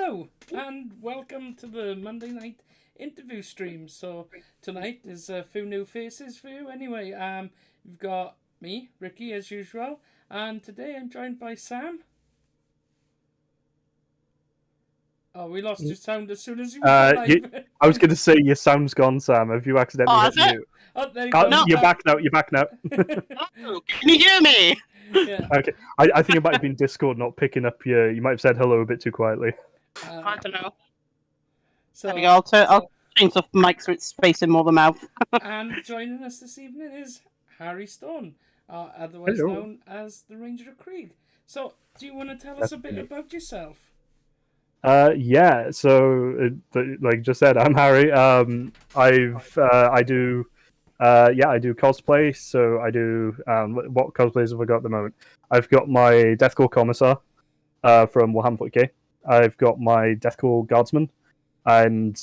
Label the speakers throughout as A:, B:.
A: Hello, and welcome to the Monday night interview stream. So tonight is a few new faces for you. Anyway, you've got me, Ricky, as usual, and today I'm joined by Sam. Oh, we lost your sound as soon as you went live.
B: I was going to say your sound's gone, Sam. Have you accidentally hit mute?
A: Oh, there you go.
B: No. You're back now. You're back now.
C: Oh, can you hear me?
A: Yeah.
B: Okay. I think it might have been Discord not picking up your. You might have said hello a bit too quietly.
C: I don't know.
A: So
C: There we go. I'll change the mic so it's facing more the mouth.
A: and joining us this evening is Harry Stone, otherwise
B: Hello.
A: known as the Ranger of Krieg. So, do you want to tell us a bit about yourself?
B: Yeah. So, like just said, I'm Harry. I do cosplay. So I do. What cosplays have I got at the moment? I've got my Death Korps Commissar, from Warhammer 40k. I've got my Death Korps Guardsman, and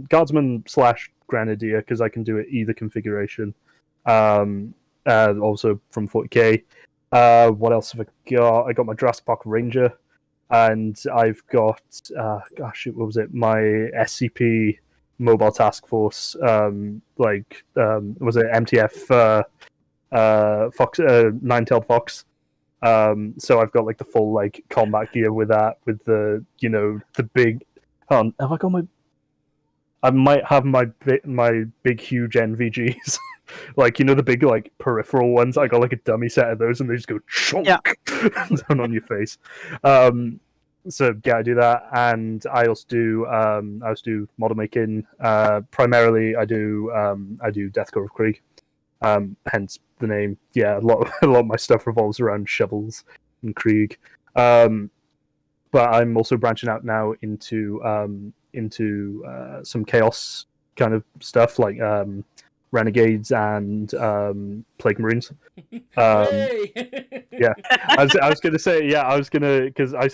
B: Guardsman / Grenadier because I can do it either configuration. Also from 40k. What else have I got? I got my Jurassic Park Ranger, and I've got what was it? My SCP Mobile Task Force. Was it MTF? Fox, Nine-tailed Fox. So I've got like the full like combat gear with that, with the the big. Have I got my? I might have my big huge NVGs, like the big like peripheral ones. I got like a dummy set of those, and they just go chunk down on your face. So yeah, I do that, and I also do model making. Primarily, I do Death Korps of Krieg. Hence the name. Yeah, a lot of my stuff revolves around shovels and Krieg. But I'm also branching out now into some chaos kind of stuff, like renegades and plague marines. Yeah, I was gonna say, yeah, I was gonna, because I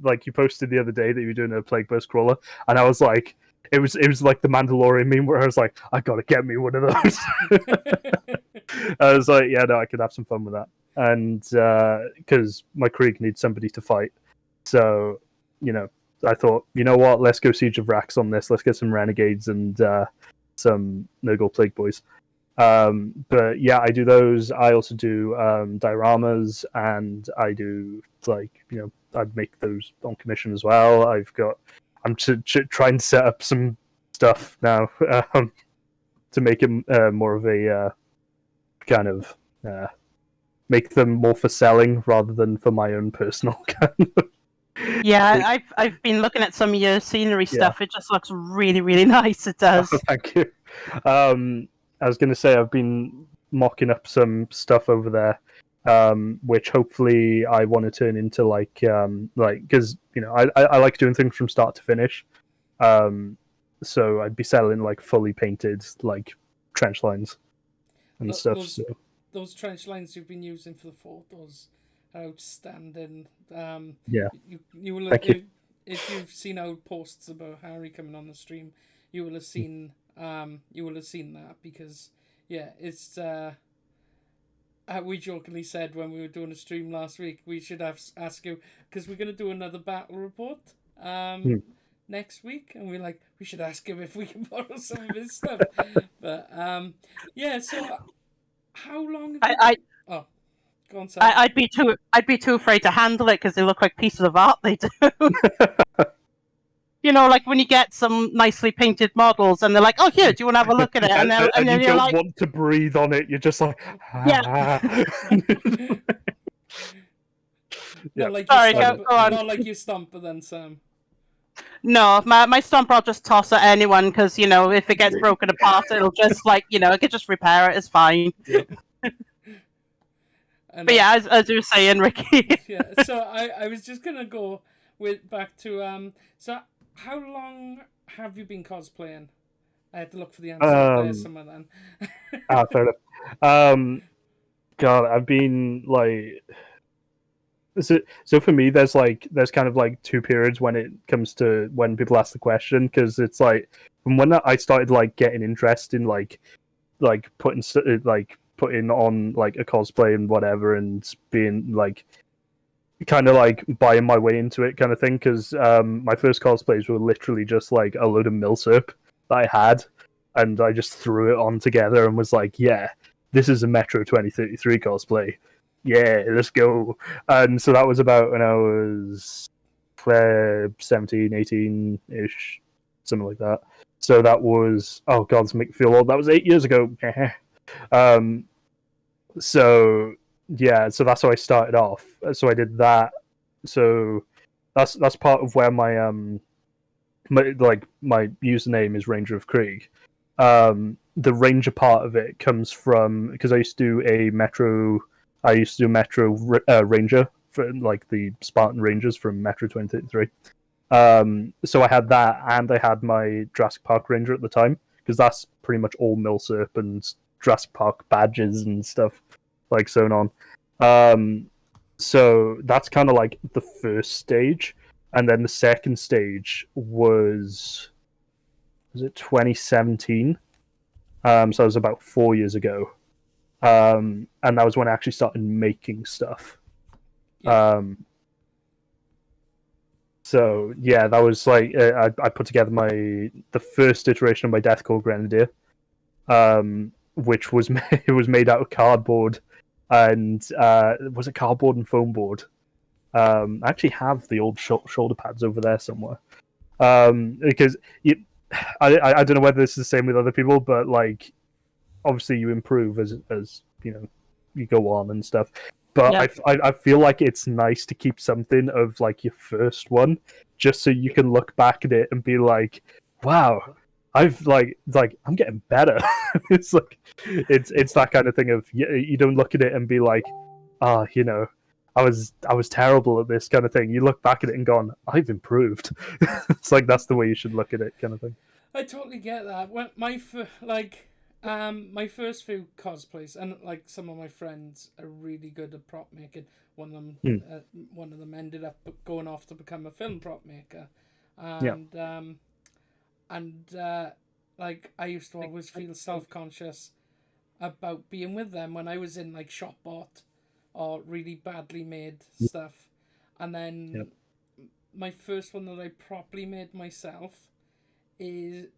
B: like, you posted the other day that you were doing a plague burst crawler, and I was like, it was like the Mandalorian meme where I was like, I gotta get me one of those. I was like, yeah, no, I could have some fun with that, and because my Krieg needs somebody to fight, so I thought, you know what, let's go Siege of Rax on this. Let's get some renegades and some no-go plague boys. But yeah, I do those. I also do dioramas, and I do I'd make those on commission as well. I'm trying to set up some stuff now to make it more of a kind of make them more for selling rather than for my own personal kind of.
C: Yeah, I've been looking at some of your scenery stuff. It just looks really, really nice. It does.
B: Oh, thank you. I was going to say I've been mocking up some stuff over there, which hopefully I want to turn into because I like doing things from start to finish. So I'd be selling like fully painted like trench lines and stuff.
A: Those trench lines you've been using for the photos are outstanding.
B: Yeah.
A: You will
B: Thank you.
A: If you've seen our posts about Harry coming on the stream, you will have seen that, because it's we jokingly said when we were doing a stream last week, we should ask you, because we're going to do another battle report next week, and we should ask him if we can borrow some of his stuff. But so how long go on, Sam.
C: I'd be too afraid to handle it because they look like pieces of art. They do. Like when you get some nicely painted models, and they're like, "Oh, here, do you want to have a look at it?" And then
B: you
C: you're
B: don't
C: like,
B: want to breathe on it. You're just like,
A: Not like you stomp, then, Sam.
C: No, my stomper I'll just toss at anyone, because if it gets broken apart, it'll just it could just repair it. It's fine.
B: Yep.
C: But yeah, as you were saying, Ricky.
A: Yeah, so I was just gonna go back to so how long have you been cosplaying? I had to look for the answer there somewhere then.
B: Fair enough. God, I've been like, so for me, there's kind of like two periods when it comes to when people ask the question, because it's like from when I started like getting interest in like putting on like a cosplay and whatever, and being like, kind of like buying my way into it kind of thing, because my first cosplays were literally just like a load of milsurp that I had, and I just threw it on together and was like, yeah, this is a Metro 2033 cosplay. Yeah, let's go. And so that was about when I was 17, 18-ish, something like that. So that was, oh god, this makes me feel old. That was 8 years ago. So yeah, so that's how I started off. So I did that. So that's part of where my my username is Ranger of Krieg. The Ranger part of it comes from, because I used to do a Metro Ranger for like the Spartan Rangers from Metro 2033. So I had that, and I had my Jurassic Park Ranger at the time, because that's pretty much all milsurp and Jurassic Park badges and stuff like sewn on. So that's kind of like the first stage, and then the second stage was it 2017? So it was about 4 years ago, and that was when I actually started making stuff.
A: Yeah.
B: So yeah, that was like I put together the first iteration of my Death Korps Grenadier, which was it was made out of cardboard, and was it cardboard and foam board? I actually have the old shoulder pads over there somewhere, because I don't know whether this is the same with other people, but like obviously you improve as you go on and stuff. But
C: Yeah.
B: I feel like it's nice to keep something of like your first one, just so you can look back at it and be like, wow, I've I'm getting better. It's like it's that kind of thing of you don't look at it and be like, I was terrible at this kind of thing. You look back at it and gone, I've improved. It's like that's the way you should look at it, kind of thing.
A: I totally get that. When my my first few cosplays, and like some of my friends are really good at prop making. One of them ended up going off to become a film prop maker, and like I used to always feel self-conscious about being with them when I was in like shop bot or really badly made stuff, and then my first one that I properly made myself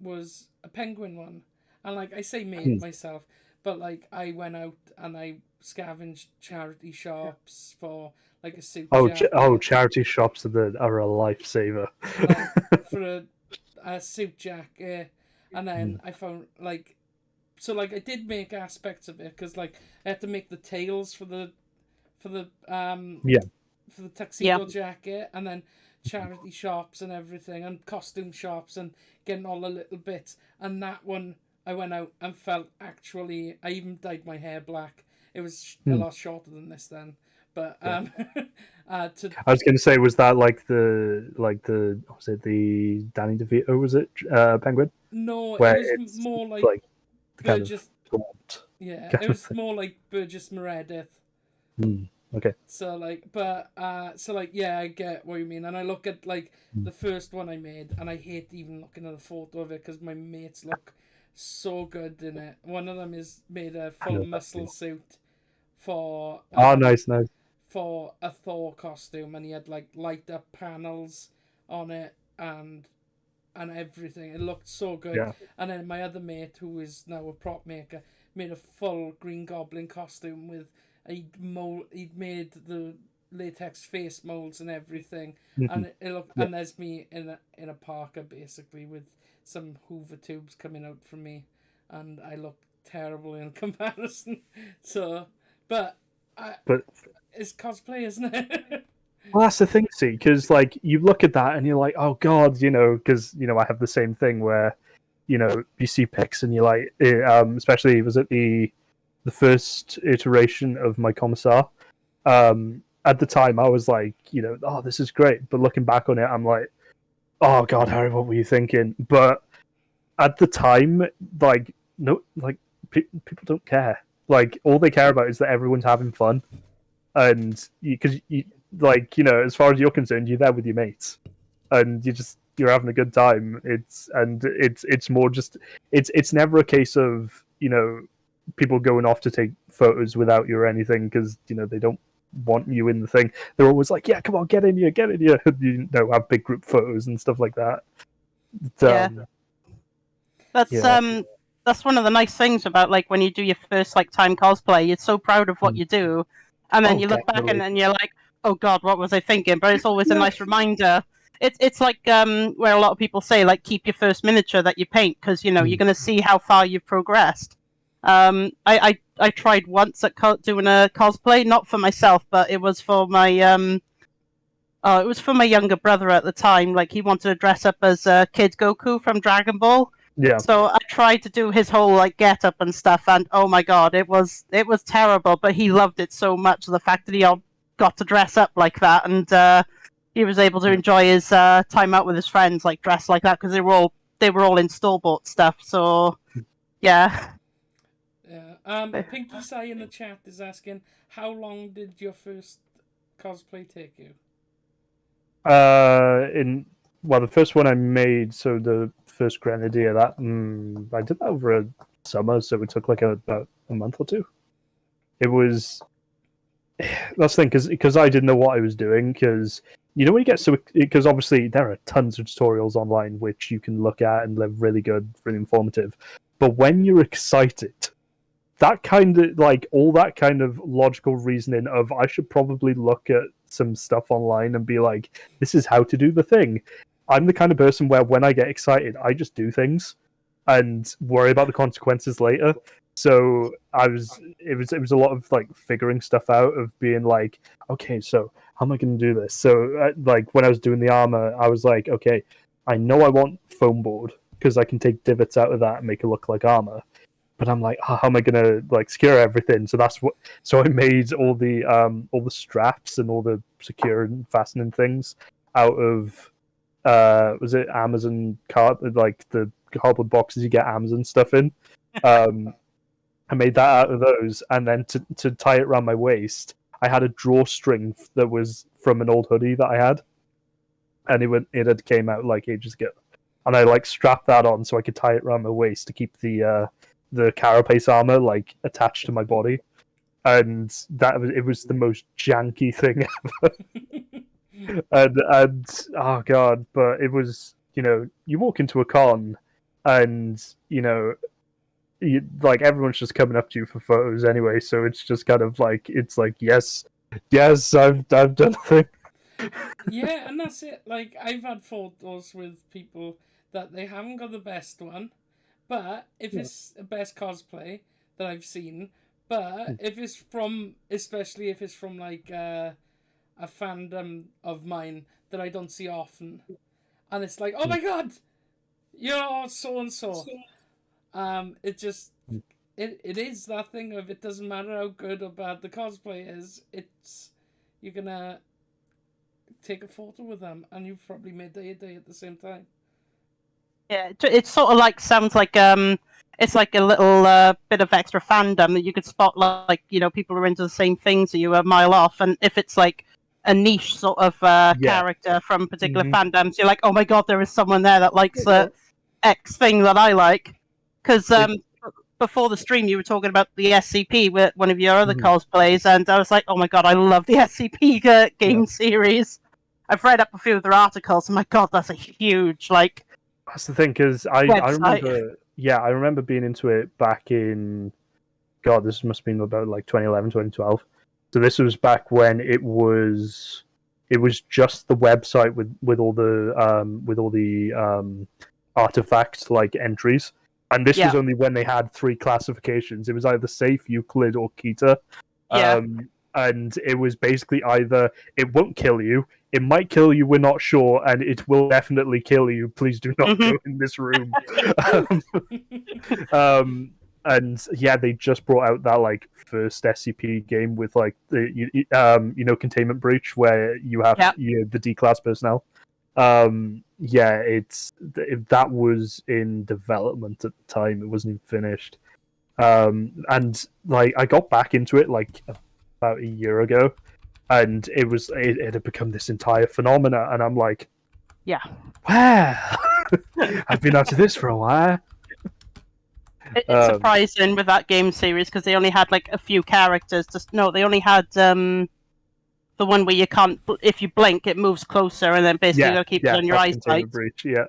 A: was a penguin one. And like I say made myself, but like I went out and I scavenged charity shops for like a suit jacket.
B: Charity shops are a lifesaver.
A: For a suit jacket, and then I found like, so like I did make aspects of it, because like I had to make the tails for the tuxedo jacket, and then charity shops and everything, and costume shops, and getting all the little bits. And that one I went out and felt I even dyed my hair black. It was a lot shorter than this then, but I
B: was going to say, was that like the was it the Danny DeVito, was it penguin?
A: No,
B: where
A: it was more like Burgess. It was more like Burgess Meredith.
B: Okay.
A: So like, but yeah, I get what you mean, and I look at like the first one I made, and I hate even looking at a photo of it because my mates look so good in it. One of them made a full muscle suit for
B: nice
A: for a Thor costume, and he had like light up panels on it and everything. It looked so good.
B: Yeah.
A: And then my other mate, who is now a prop maker, made a full Green Goblin costume with he'd made the latex face molds and everything, and it looked and there's me in a parka basically with some Hoover tubes coming out from me, and I look terrible in comparison. So, but it's cosplay, isn't it?
B: Well, that's the thing, see, because like you look at that and you're like, oh god, because I have the same thing where, you see pics and you're like, especially was it the first iteration of my Commissar. At the time, I was like, oh, this is great. But looking back on it, I'm like, oh god, Harry, what were you thinking? But at the time, like, no, like people don't care. Like, all they care about is that everyone's having fun, and because like, as far as you're concerned, you're there with your mates, and you're having a good time. It's more just it's never a case of people going off to take photos without you or anything, because they don't want you in the thing. They're always like, "Yeah, come on, get in here, get in here." You know, have big group photos and stuff like that.
C: Yeah. That's
B: yeah.
C: that's one of the nice things about like when you do your first like time cosplay. You're so proud of what you do, and then
B: Oh,
C: you look back
B: definitely.
C: and then you're like, "Oh God, what was I thinking?" But it's always a nice reminder. It's like where a lot of people say like keep your first miniature that you paint because you know you're going to see how far you've progressed. I tried once at doing a cosplay, not for myself, but it was for my it was for my younger brother at the time. Like he wanted to dress up as Kid Goku from Dragon Ball.
B: Yeah.
C: So I tried to do his whole like get up and stuff, and oh my God, it was terrible. But he loved it so much. The fact that he all got to dress up like that, and he was able to enjoy his time out with his friends, like dressed like that, because they were all in store bought stuff. So yeah.
A: Yeah. Pinky Sai in the chat is asking, how long did your first cosplay take you?
B: The first one I made, so the first Grenadier, that I did that over a summer, so it took like about a month or two. It was that's the thing, because I didn't know what I was doing, because you know when you get because obviously there are tons of tutorials online which you can look at and they're really good, really informative, but when you're excited, that kind of like all that kind of logical reasoning of I should probably look at some stuff online and be like, this is how to do the thing. I'm the kind of person where when I get excited, I just do things and worry about the consequences later. So it was a lot of like figuring stuff out, of being like, okay, so how am I going to do this? So like when I was doing the armor, I was like, okay, I know I want foam board because I can take divots out of that and make it look like armor. But I'm like, how am I gonna like secure everything? So So I made all the straps and all the secure and fastening things out of was it Amazon like the cardboard boxes you get Amazon stuff in. I made that out of those, and then to tie it around my waist, I had a drawstring that was from an old hoodie that I had, and it had came out like ages ago, and I like strapped that on so I could tie it around my waist to keep the carapace armor like attached to my body, and it was the most janky thing ever. and oh god, but it was, you know, you walk into a con and you know like everyone's just coming up to you for photos anyway, so it's just kind of like it's like yes I've done a thing.
A: Yeah, and that's it. Like I've had photos with people that they haven't got the best one, but if it's the best cosplay that I've seen, but if it's from, especially if it's from like a fandom of mine that I don't see often, and it's like, oh my god, you're so and so. It just it is that thing of it doesn't matter how good or bad the cosplay is. It's you're gonna take a photo with them, and you've probably made their day at the same time.
C: Yeah, it sort of like sounds like it's like a little bit of extra fandom that you could spot, like you know people are into the same things that you a mile off, and if it's like a niche sort of character from particular fandoms, you're like, oh my god, there is someone there that likes the X thing that I like. Because before the stream, you were talking about the SCP with one of your other cosplays, and I was like, oh my god, I love the SCP game series. I've read up a few of their articles, and my god, that's a huge like.
B: That's the thing, because I remember being into it back in, god, this must have been about like 2011, 2012. So this was back when it was just the website with all the artifacts like entries, and this was only when they had 3 classifications. It was either safe, Euclid, or Kita. And it was basically either it won't kill you, it might kill you, we're not sure, and it will definitely kill you. Please do not go in this room. And yeah, they just brought out that like first SCP game with like the containment breach where you have the D class personnel. That was in development at the time. It wasn't even finished. And like I got back into it like about a year ago, and it had become this entire phenomena, and I'm like, wow, I've been out of this for a while.
C: It's surprising with that game series because they only had like a few characters. They only had the one where you can't, if you blink, it moves closer, and then basically you got to keep it on your
B: containment
C: eyesight.
B: breach, yeah.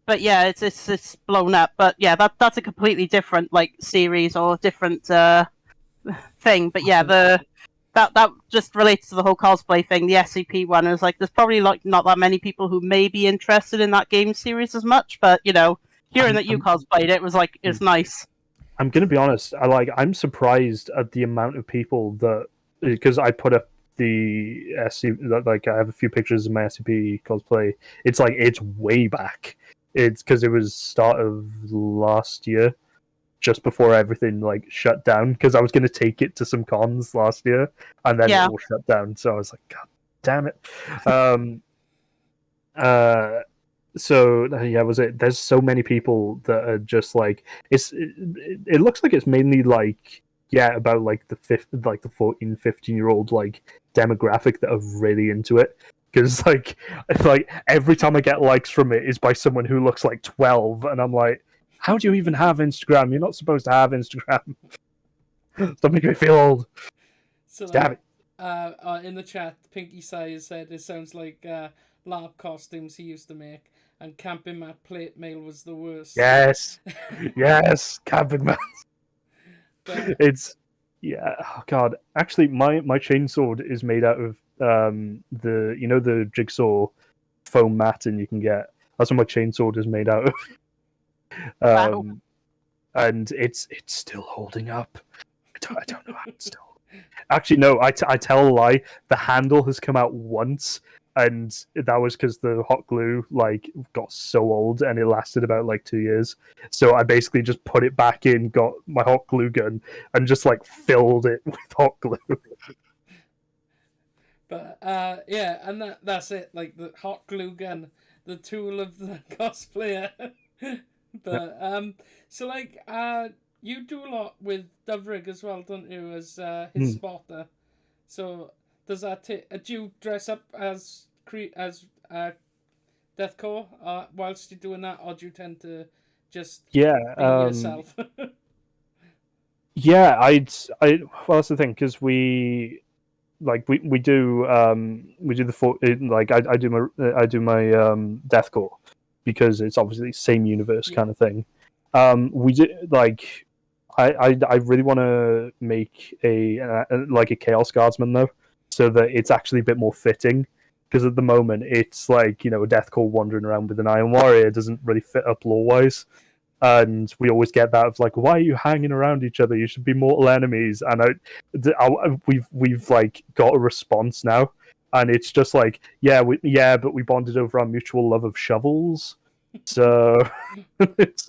C: But yeah, it's blown up. But yeah, that's a completely different like series or different thing. But yeah, that just relates to the whole cosplay thing. The SCP one is like there's probably like not that many people who may be interested in that game series as much, but you know, hearing that you cosplayed it was like it's nice.
B: I'm gonna be honest. I'm surprised at the amount of people that, because I put up the SCP, like I have a few pictures of my SCP cosplay. It's like it's way back. It's because it was start of last year, just before everything like shut down. Because I was gonna take it to some cons last year, and then it all shut down. So I was like, God damn it. So yeah, was it? There's so many people that are just like it looks like it's mainly like about like the 14, 15-year-old like demographic that are really into it. Because like every time I get likes from it is by someone who looks like 12, and I'm like, how do you even have Instagram? You're not supposed to have Instagram. Don't make me feel old.
A: So
B: Damn it.
A: In the chat, Pinky Size said it sounds like LARP costumes he used to make, and Camping Mat Plate Mail was the worst.
B: Yes, yes, Camping Mat. It's oh god. Actually, my chainsword is made out of the jigsaw foam matting you can get. That's what my chainsword is made out of.
C: Wow.
B: And it's still holding up. I don't know how it's still. Actually, no. I tell a lie. The handle has come out once, and that was because the hot glue like got so old, and it lasted about like 2 years. So I basically just put it back in, got my hot glue gun, and just like filled it with hot glue.
A: But yeah, and that's it. Like the hot glue gun, the tool of the cosplayer. But so like you do a lot with Dovrig as well, don't you? As his spotter. So does that do you dress up as Death Korps whilst you're doing that, or do you tend to just be yourself?
B: Yeah, well, that's the thing, because we do I do my Death Korps, because it's obviously same universe kind of thing. We do like I really want to make a Chaos Guardsman though, so that it's actually a bit more fitting. Because at the moment it's like a Death Korps wandering around with an Iron Warrior doesn't really fit up lore wise. And we always get that of like, why are you hanging around each other? You should be mortal enemies. And we've like got a response now, and it's just like, but we bonded over our mutual love of shovels. So it's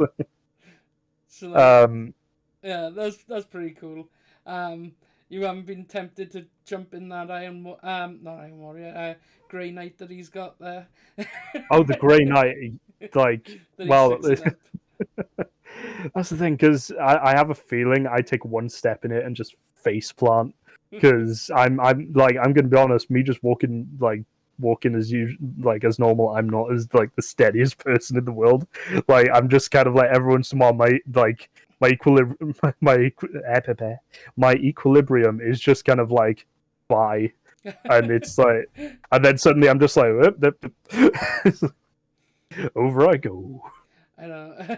A: yeah, that's pretty cool. You haven't been tempted to jump in that not Iron Warrior, Grey Knight that he's got there.
B: Oh, the Grey Knight, like that's the thing, because I have a feeling I take one step in it and just face plant. Because I'm gonna be honest, me just walking as as normal, I'm not as like the steadiest person in the world. Like I'm just kind of like every once in a while my equilibrium is just kind of like bye, and it's like, and then suddenly I'm just like over I go.
A: I know.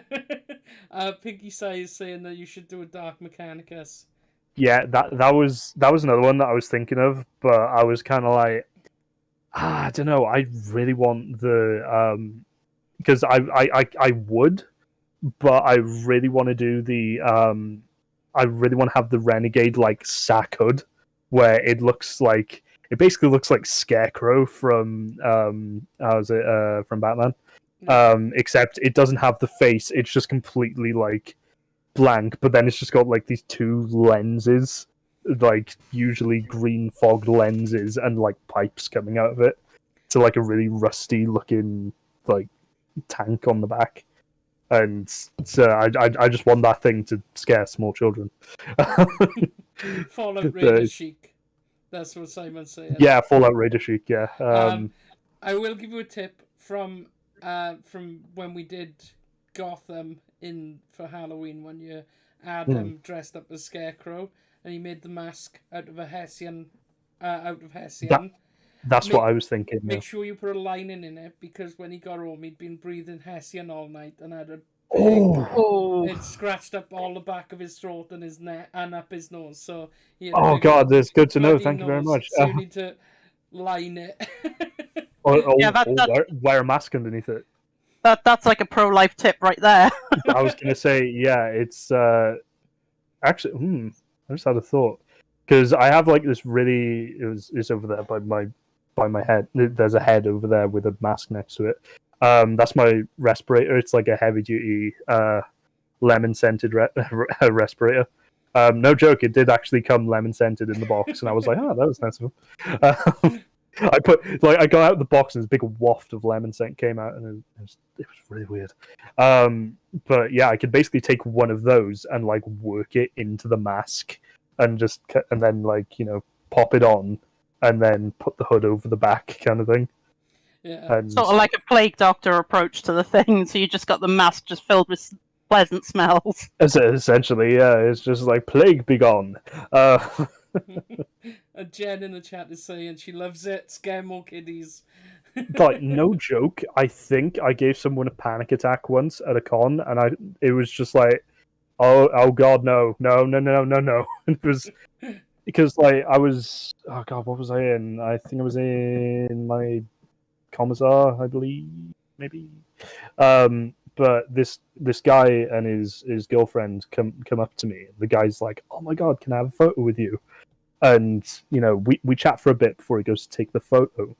A: Pinky Size saying that you should do a Dark Mechanicus.
B: Yeah, that was another one that I was thinking of, but I was kind of like, I don't know. I really want the because I would, but I really want to do the I really want to have the Renegade like sack hood, where it basically looks like Scarecrow from from Batman. Except it doesn't have the face, it's just completely like blank, but then it's just got like these two lenses, like usually green fogged lenses, and like pipes coming out of it to like a really rusty looking like tank on the back. And so I just want that thing to scare small children.
A: Fallout Raider chic. That's what Simon's saying.
B: Yeah, Fallout Raider chic, yeah.
A: I will give you a tip from when we did Gotham for Halloween one year. Adam dressed up as Scarecrow, and he made the mask out of a Hessian out of Hessian.
B: That's what I was thinking.
A: Make sure you put a lining in it, because when he got home, he'd been breathing Hessian all night and had a it scratched up all the back of his throat and his neck and up his nose. So
B: God, that's good to know. Thank you very much.
A: So you need to line it.
B: Wear a mask underneath it.
C: That's like a pro-life tip right there.
B: I was gonna say, yeah, it's actually. I just had a thought, because I have like this really. It's over there by my head. There's a head over there with a mask next to it. That's my respirator. It's like a heavy duty lemon scented respirator. No joke, it did actually come lemon scented in the box, and I was like, oh, that was nice of him. I got out of the box and this big waft of lemon scent came out, and it was really weird. But yeah, I could basically take one of those and like work it into the mask, and then pop it on, and then put the hood over the back, kind of thing.
A: Yeah,
B: and...
C: sort of like a plague doctor approach to the thing. So you just got the mask just filled with pleasant smells.
B: Essentially, yeah, it's just like plague be gone.
A: And Jen in the chat is saying she loves it. Scare more kiddies.
B: Like, no joke, I think I gave someone a panic attack once at a con, and it was just like, oh god, no. It was because like I was, oh god, what was I in? I think I was in my Commissar, I believe, maybe. But this guy and his girlfriend come up to me. The guy's like, "Oh my god, can I have a photo with you?" And we chat for a bit before he goes to take the photo.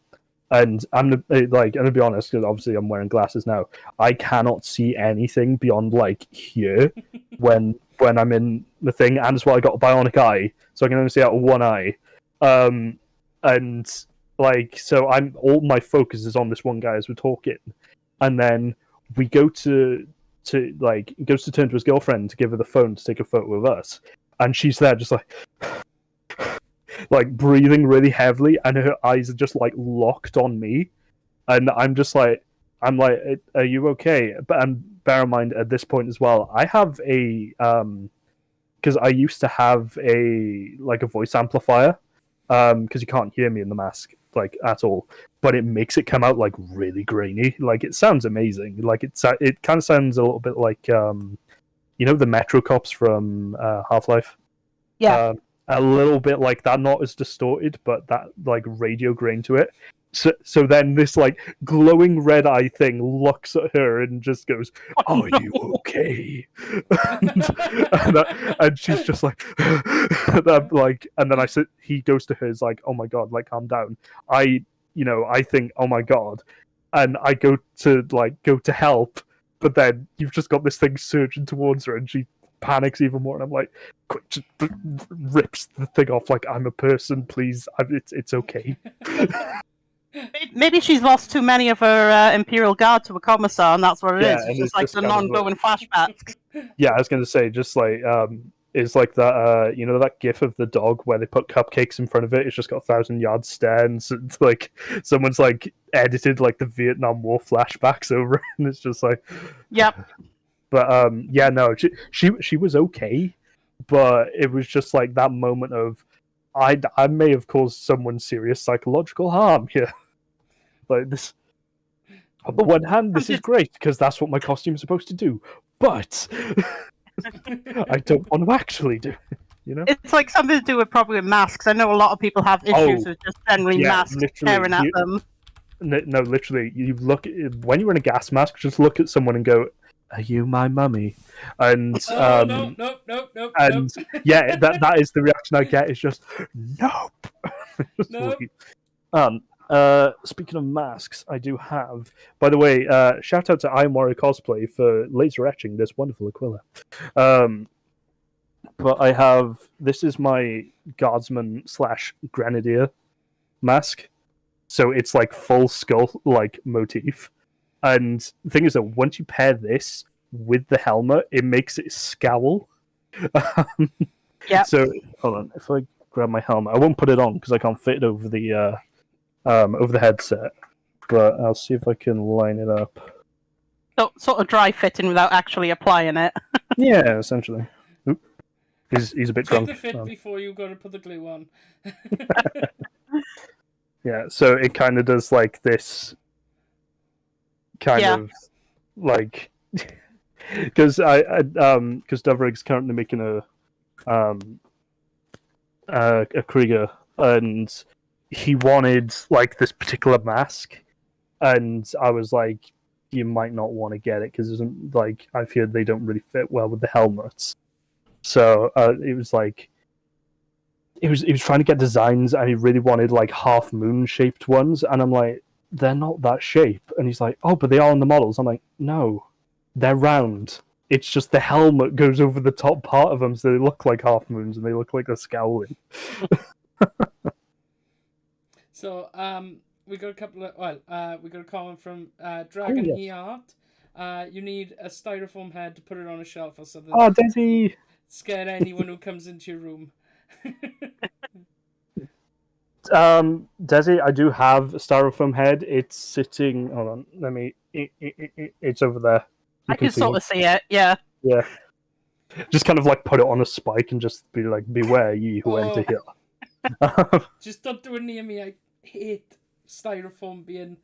B: And I'm gonna be honest, because obviously I'm wearing glasses now. I cannot see anything beyond like here when I'm in the thing, and as well I got a bionic eye, so I can only see out of one eye. And like, so all my focus is on this one guy as we're talking, and then we go to like, he goes to turn to his girlfriend to give her the phone to take a photo of us, and she's there just like like breathing really heavily, and her eyes are just like locked on me, and I'm like, are you okay? But bear in mind at this point as well, I have a because I used to have a voice amplifier, because you can't hear me in the mask like at all, but it makes it come out like really grainy. Like, it sounds amazing. Like, it kind of sounds a little bit like the Metro Cops from Half-Life.
C: Yeah.
B: A little bit like that, not as distorted, but that like radio grain to it. So then this like glowing red eye thing looks at her and just goes, "Are you okay?" and she's just like, and then he goes to her, is like, "Oh my god, like, calm down." I think, "Oh my god," and I go to help, but then you've just got this thing surging towards her, and she panics even more, and I'm like, quick, just rips the thing off, like, "I'm a person, please, it's okay."
C: Maybe she's lost too many of her Imperial Guard to a Commissar, and that's what it is. It's just like the non-going flashbacks.
B: Yeah, I was going to say, just like, it's like that, that gif of the dog where they put cupcakes in front of it. It's just got 1,000-yard stare, and it's like someone's like edited like the Vietnam War flashbacks over it, and it's just like,
C: yep.
B: But yeah, no, she was okay, but it was just like that moment of, I may have caused someone serious psychological harm here. Like, this, on the one hand, this is great because that's what my costume is supposed to do, but I don't want to actually do it,
C: It's like something to do with probably with masks. I know a lot of people have issues with just generally masks tearing at them.
B: No, literally, you look when you're in a gas mask, just look at someone and go, "Are you my mummy?" And
A: nope.
B: And yeah, that is the reaction I get. Is just nope.
A: Nope.
B: Speaking of masks, I do have. By the way, shout out to Warrior Cosplay for laser etching this wonderful Aquila. But I have. This is my Guardsman / Grenadier mask. So it's like full skull like motif. And the thing is that once you pair this with the helmet, it makes it scowl.
C: Yeah.
B: So hold on, if I grab my helmet, I won't put it on because I can't fit it over the headset. But I'll see if I can line it up.
C: So, sort of dry fitting without actually applying it.
B: Yeah, essentially. Oop. He's a bit
A: Check
B: drunk.
A: the fit before you go to put the glue on.
B: Yeah, so it kind of does like this kind of like because Duvrig's currently making a Krieger, and he wanted like this particular mask, and I was like, you might not want to get it because like I've heard they don't really fit well with the helmets. So it was like he was trying to get designs, and he really wanted like half moon shaped ones, and I'm like, they're not that shape, and he's like, oh, but they are on the models. I'm like, no, they're round. It's just the helmet goes over the top part of them, so they look like half moons, and they look like they're scowling.
A: So, we got a couple of we got a comment from Dragon Heart. You need a styrofoam head to put it on a shelf or something.
B: Oh, Desi!
A: Scare anyone who comes into your room.
B: Desi, I do have a styrofoam head. It's sitting. Hold on, let me. It's over there.
C: I can sort of see it. Yeah.
B: Yeah. Just kind of like put it on a spike and just be like, "Beware, ye who enter here."
A: Just don't do it near me. I hate styrofoam being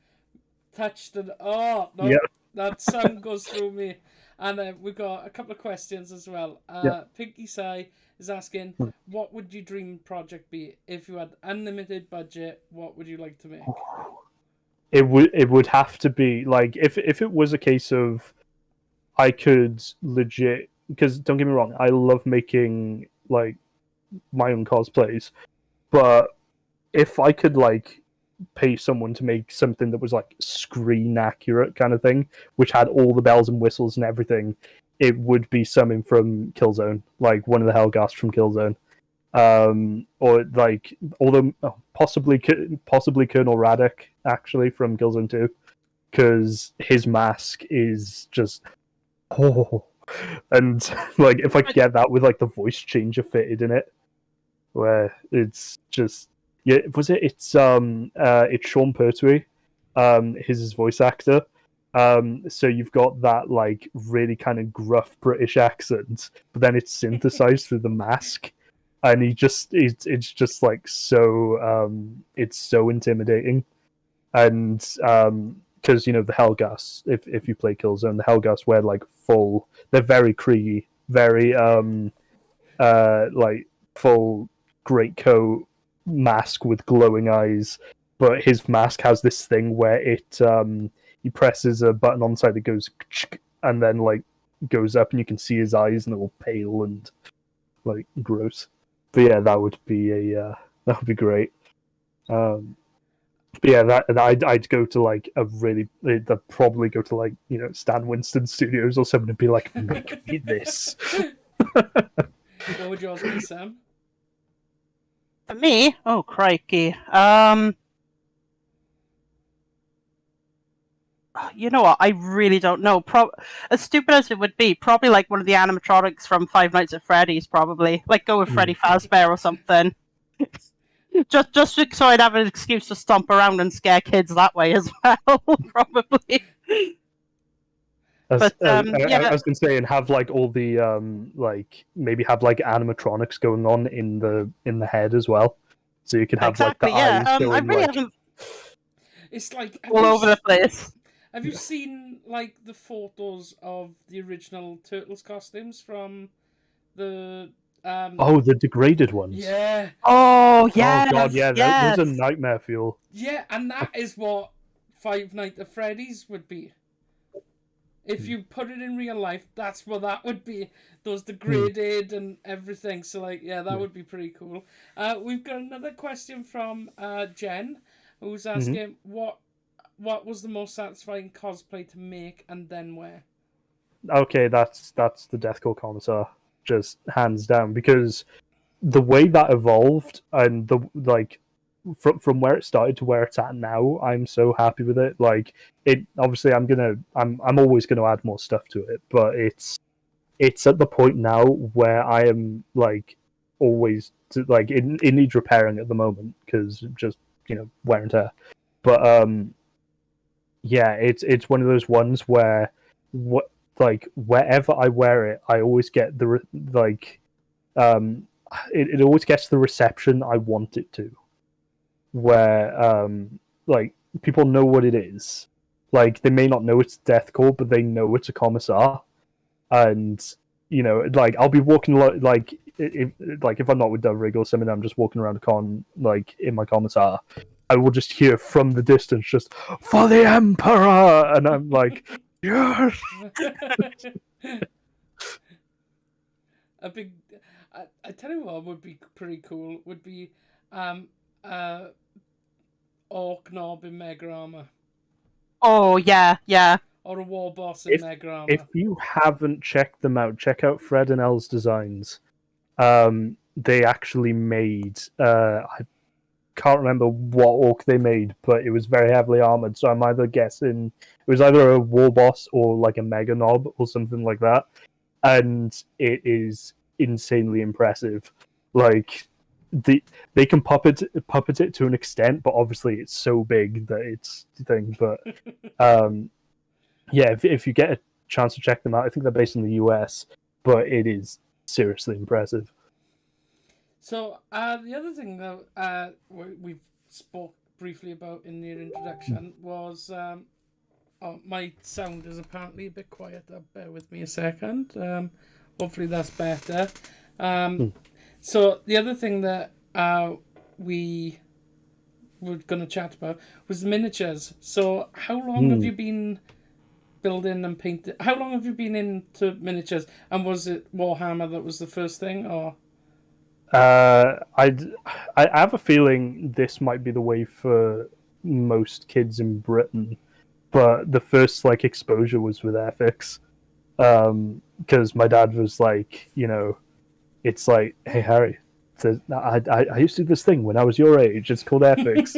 A: touched, and that sound goes through me. And we've got a couple of questions as well. Pinky Sai is asking, what would your dream project be if you had unlimited budget? What would you like to make?
B: It would have to be like if it was a case of I could legit, because don't get me wrong, I love making like my own cosplays, but if I could like pay someone to make something that was like screen accurate kind of thing, which had all the bells and whistles and everything, it would be something from Killzone, like one of the Helghast from Killzone, or like possibly Colonel Radek actually from Killzone 2, because his mask is just and like if I could get that with like the voice changer fitted in it, where it's just it's Sean Pertwee, his voice actor. So you've got that like really kind of gruff British accent, but then it's synthesized through the mask, and it's just like so it's so intimidating, and because the Helghast, if you play Killzone, the Helghast wear like they're very Kriegy, very like full greatcoat mask with glowing eyes, but his mask has this thing where it he presses a button on the side that goes and then like goes up, and you can see his eyes, and they're all pale and like gross. But yeah, that would be great. But yeah, I'd go to like they'd probably go to like Stan Winston Studios or something and be like, make me this.
A: What would yours be, Sam?
C: For me, oh crikey, you know what? I really don't know. As stupid as it would be, probably like one of the animatronics from Five Nights at Freddy's. Probably like go with Freddy Fazbear or something. just so I'd have an excuse to stomp around and scare kids that way as well. Probably.
B: I was going to say, and have like all the like maybe have like animatronics going on in the head as well, so you can have like the eyes going,
C: I really haven't.
A: It's like
C: all over the place.
A: Have you seen like the photos of the original Turtles costumes from the
B: the degraded ones?
A: Yeah.
C: Oh yeah.
B: Oh god, yeah,
C: yes.
B: Those are nightmare fuel.
A: Yeah, and that is what Five Nights at Freddy's would be. If you put it in real life, that's what that would be. Those degraded and everything. So like, yeah, that would be pretty cool. We've got another question from Jen, who's asking what was the most satisfying cosplay to make and then wear?
B: Okay, that's the Death Korps Commissar, just hands down, because the way that evolved and the like from where it started to where it's at now, I'm so happy with it. Like it, obviously, I'm always gonna add more stuff to it, but it's at the point now where I am like always like it needs repairing at the moment because just wear and tear. But yeah, it's one of those ones where wherever I wear it, I always get the it always gets the reception I want it to. where like people know what it is. Like they may not know it's Death Korps, but they know it's a Commissar. And like I'll be walking like if I'm not with Dove Rig or something, I'm just walking around a con like in my Commissar. I will just hear from the distance just "For the Emperor," and I'm like, yes.
A: A big, I tell you what would be pretty cool would be, Orc Knob in Mega Armor.
C: Oh yeah, yeah.
A: Or a War Boss in Mega Armor.
B: If you haven't checked them out, check out Fred and Elle's designs. They actually made I can't remember what orc they made, but it was very heavily armored. So I'm either guessing it was either a war boss or like a mega knob or something like that. And it is insanely impressive. Like they can puppet it to an extent, but obviously it's so big that it's the thing. But yeah, if you get a chance to check them out, I think they're based in the US, but it is seriously impressive.
A: So the other thing that we spoke briefly about in your introduction was my sound is apparently a bit quiet. Bear with me a second. Hopefully that's better. So the other thing that we were going to chat about was miniatures. So how long have you been building and painting? How long have you been into miniatures? And was it Warhammer that was the first thing, or?
B: I have a feeling this might be the way for most kids in Britain, but the first like exposure was with Airfix, because my dad was like, it's like, hey Harry, I used to do this thing when I was your age. It's called Airfix.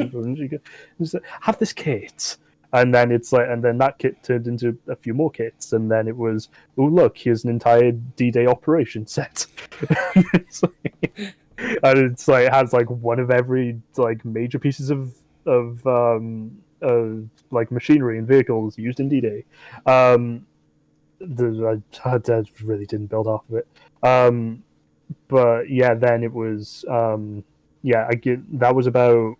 B: Have this kit. And then it's like, and then that kit turned into a few more kits, and then it was, oh look, here's an entire D-Day operation set. And it's like it has like one of every like major pieces of like machinery and vehicles used in D-Day. I really didn't build off of it. But yeah, then it was that was about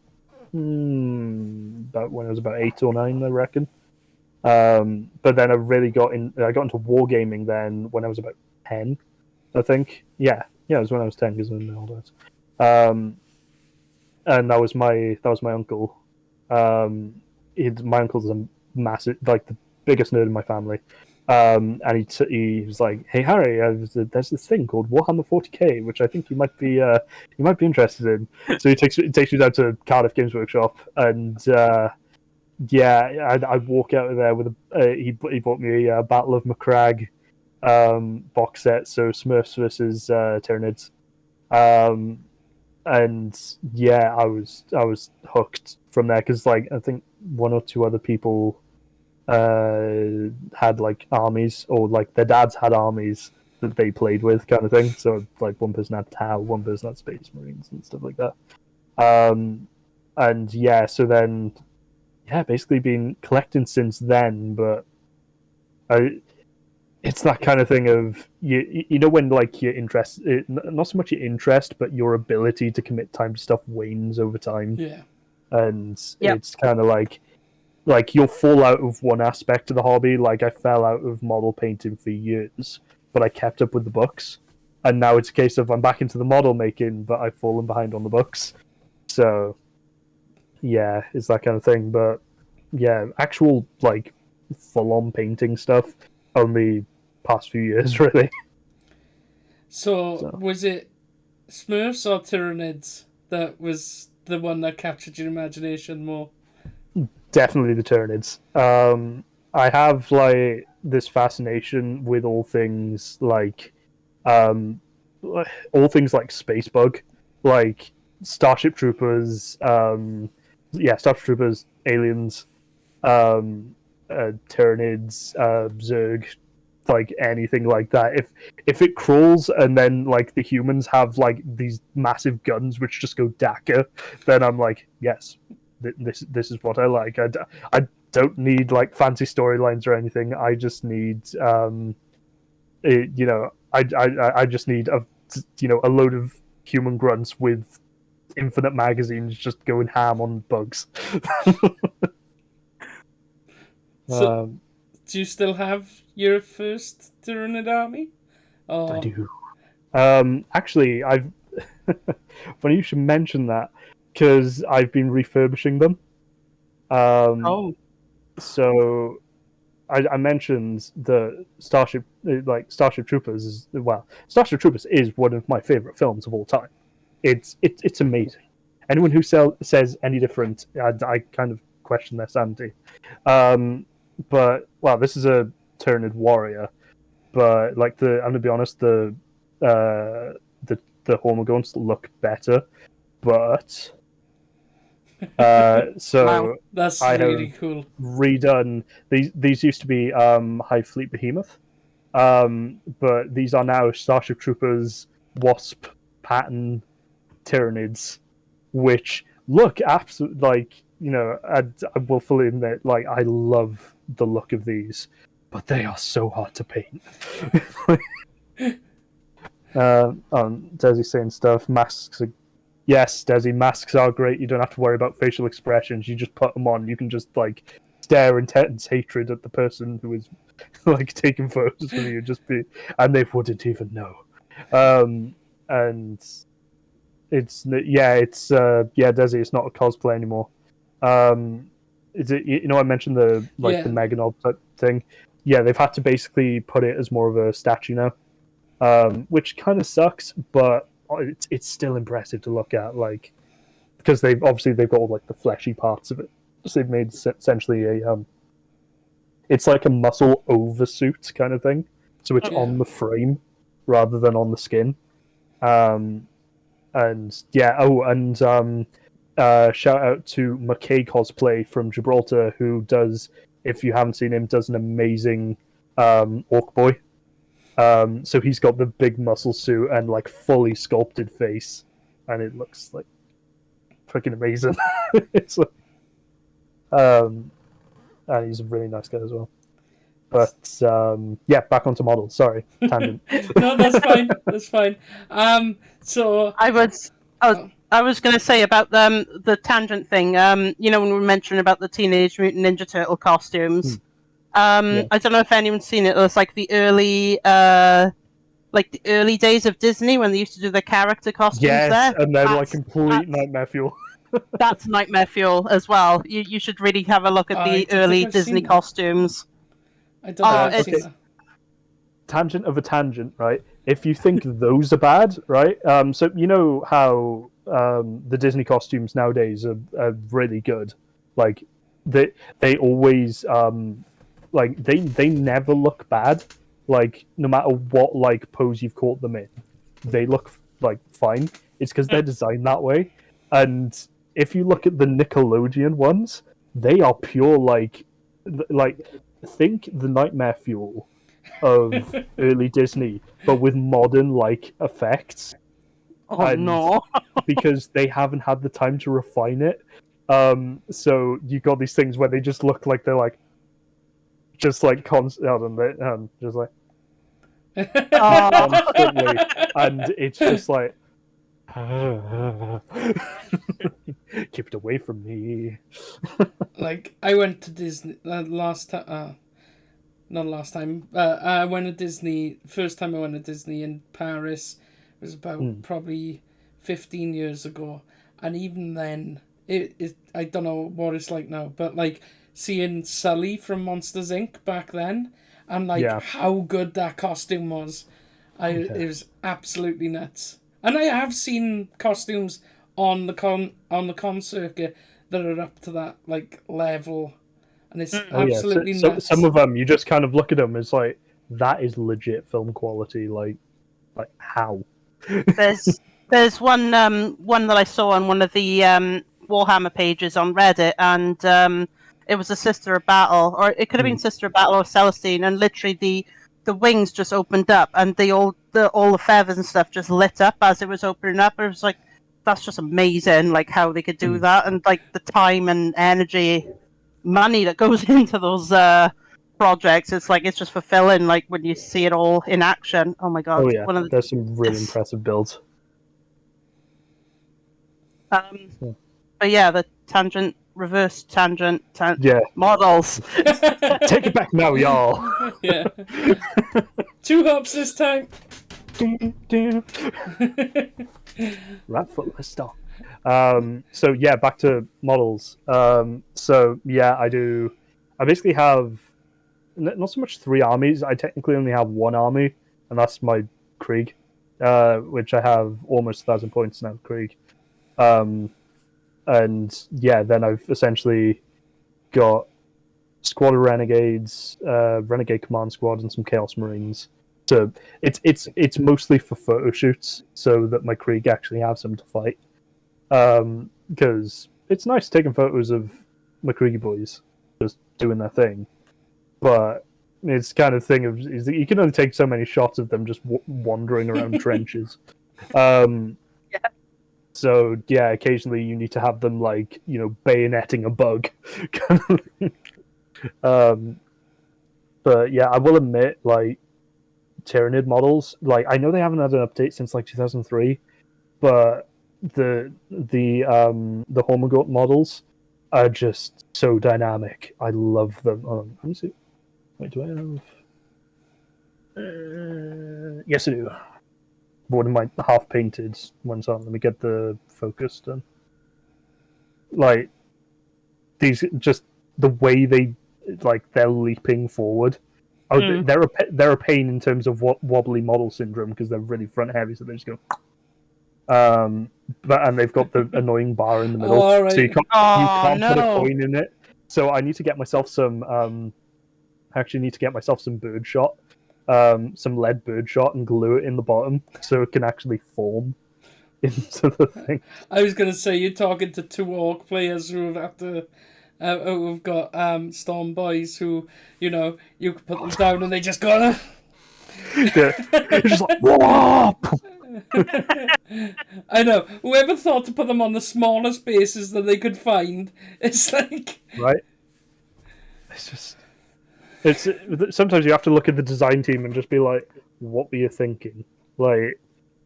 B: when I was about 8 or 9, I reckon. But then I got into wargaming then when I was about 10, I think. Yeah, it was when I was 10 because I'm older. And that was my uncle. My uncle's a massive, like the biggest nerd in my family. And he was like, "Hey Harry, there's this thing called Warhammer 40k, which I think you might be interested in." So he takes me down to Cardiff Games Workshop, and I walk out of there with he bought me a Battle of Macragge box set, so Smurfs versus Tyranids, and yeah, I was hooked from there because like I think one or two other people had like armies, or like their dads had armies that they played with, kind of thing. So like one person had Tau, one person had Space Marines and stuff like that. And yeah, so then basically been collecting since then. But it's that kind of thing of you know when like your interest, not so much your interest, but your ability to commit time to stuff wanes over time.
A: Yeah,
B: and it's kind of like you'll fall out of one aspect of the hobby. Like I fell out of model painting for years, but I kept up with the books, and now it's a case of I'm back into the model making, but I've fallen behind on the books. So yeah, it's that kind of thing. But yeah, actual like full-on painting stuff only past few years, really.
A: So was it Smurfs or Tyranids that was the one that captured your imagination more?
B: Definitely the Tyranids. I have like this fascination with all things like Spacebug, like Starship Troopers, Starship Troopers, aliens, Tyranids, Zerg, like anything like that. If it crawls and then like the humans have like these massive guns which just go daka, then I'm like, yes, this is what I like. I don't need like fancy storylines or anything. I just need I just need a load of human grunts with infinite magazines just going ham on bugs.
A: So, do you still have your first Tyranid army? Oh.
B: I do. Actually, I've. Funny you should mention that, because I've been refurbishing them. So I mentioned the Starship Troopers Starship Troopers is one of my favorite films of all time. It's amazing. Anyone who says any different, I kind of question their sanity. But this is a Tyranid warrior. But I'm gonna be honest, the Hormagaunts look better, but
A: wow, that's really cool.
B: Redone these used to be Hive Fleet Behemoth, but these are now Starship Troopers Wasp pattern Tyranids, which look absolutely I will fully admit, I love the look of these, but they are so hard to paint. Desi saying stuff. Masks are... Yes, Desi, masks are great. You don't have to worry about facial expressions. You just put them on. You can just stare intense hatred at the person who is taking photos of you. And they wouldn't even know. And it's Desi. It's not a cosplay anymore. Is it? I mentioned the the Meganob type thing. Yeah, they've had to basically put it as more of a statue now. Which kind of sucks, but it's still impressive to look at, because they've got all the fleshy parts of it. So they've made essentially it's like a muscle oversuit kind of thing. So it's on the frame rather than on the skin. Shout out to McKay Cosplay from Gibraltar, who does, if you haven't seen him, does an amazing Orc Boy. So he's got the big muscle suit and fully sculpted face, and it looks freaking amazing. It's and he's a really nice guy as well. But back onto models. Sorry, tangent.
A: No, that's fine. That's fine. So
C: I was going to say about the tangent thing. When we were mentioning about the Teenage Mutant Ninja Turtle costumes. I don't know if anyone's seen it. It was the early days of Disney when they used to do the character costumes.
B: Yes, and they're complete nightmare fuel.
C: That's nightmare fuel as well. You should really have a look at the early Disney costumes.
A: I don't know. Okay.
B: Tangent of a tangent, right? If you think those are bad, right? So you know how the Disney costumes nowadays are really good. They always they never look bad. No matter what pose you've caught them in, they look fine. It's because they're designed that way. And if you look at the Nickelodeon ones, they are pure think the nightmare fuel of early Disney, but with modern effects.
C: No!
B: Because they haven't had the time to refine it. So you got these things where they just look like they're constantly, and it's just keep it away from me.
A: I went to Disney last time. Not last time. I went to Disney. First time I went to Disney in Paris was about probably 15 years ago, and even then, it I don't know what it's like now, but seeing Sully from Monsters Inc. back then, and how good that costume was, it was absolutely nuts. And I have seen costumes on the con circuit that are up to that level, and it's absolutely nuts.
B: Some of them you just kind of look at them, it's that is legit film quality. How?
C: There's one that I saw on one of the Warhammer pages on Reddit, and it was a Sister of Battle, or it could have been Sister of Battle or Celestine, and literally the wings just opened up, and all the feathers and stuff just lit up as it was opening up. It was that's just amazing, how they could do that, and the time and energy, money that goes into those projects. It's just fulfilling, when you see it all in action. Oh my god!
B: Oh yeah, there's some really impressive builds.
C: But yeah, the tangent, reverse tangent,
B: Yeah.
C: models.
B: Take it back now, y'all.
A: Yeah. 2 hops this time.
B: Right foot, let's stop. So yeah, back to models. So yeah, I basically have not so much 3 armies. I technically only have 1 army, and that's my Krieg, which I have almost 1,000 points now. Krieg, and yeah, then I've essentially got squad of renegades, renegade command squad, and some chaos marines. So it's mostly for photo shoots, so that my Krieg actually have some to fight. Because it's nice taking photos of my Krieg boys just doing their thing, but it's kind of thing of is that you can only take so many shots of them just wandering around trenches. So yeah, occasionally you need to have them like bayoneting a bug. But yeah, I will admit, like Tyrannid models, like I know they haven't had an update since like 2003, but the Hormigort models are just so dynamic. I love them. Let me see. Wait, do I have? Yes, I do. One of my half painted ones on. Let me get the focus done. Like these, just the way they're leaping forward. Oh, they're a pain in terms of wobbly model syndrome because they're really front heavy, so they just go. And they've got the annoying bar in the middle,
A: right.
B: so you can't put a coin in it. So I need to get myself some. I actually need to get myself some bird shot, some lead bird shot, and glue it in the bottom so it can actually form into the thing.
A: I was gonna say you're talking to 2 orc players who have who've got storm boys who you can put them down and they just go.
B: Yeah. It's just like whoa.
A: I know. Whoever thought to put them on the smallest bases that they could find? It's like
B: right. It's sometimes you have to look at the design team and just be like, what were you thinking? Like,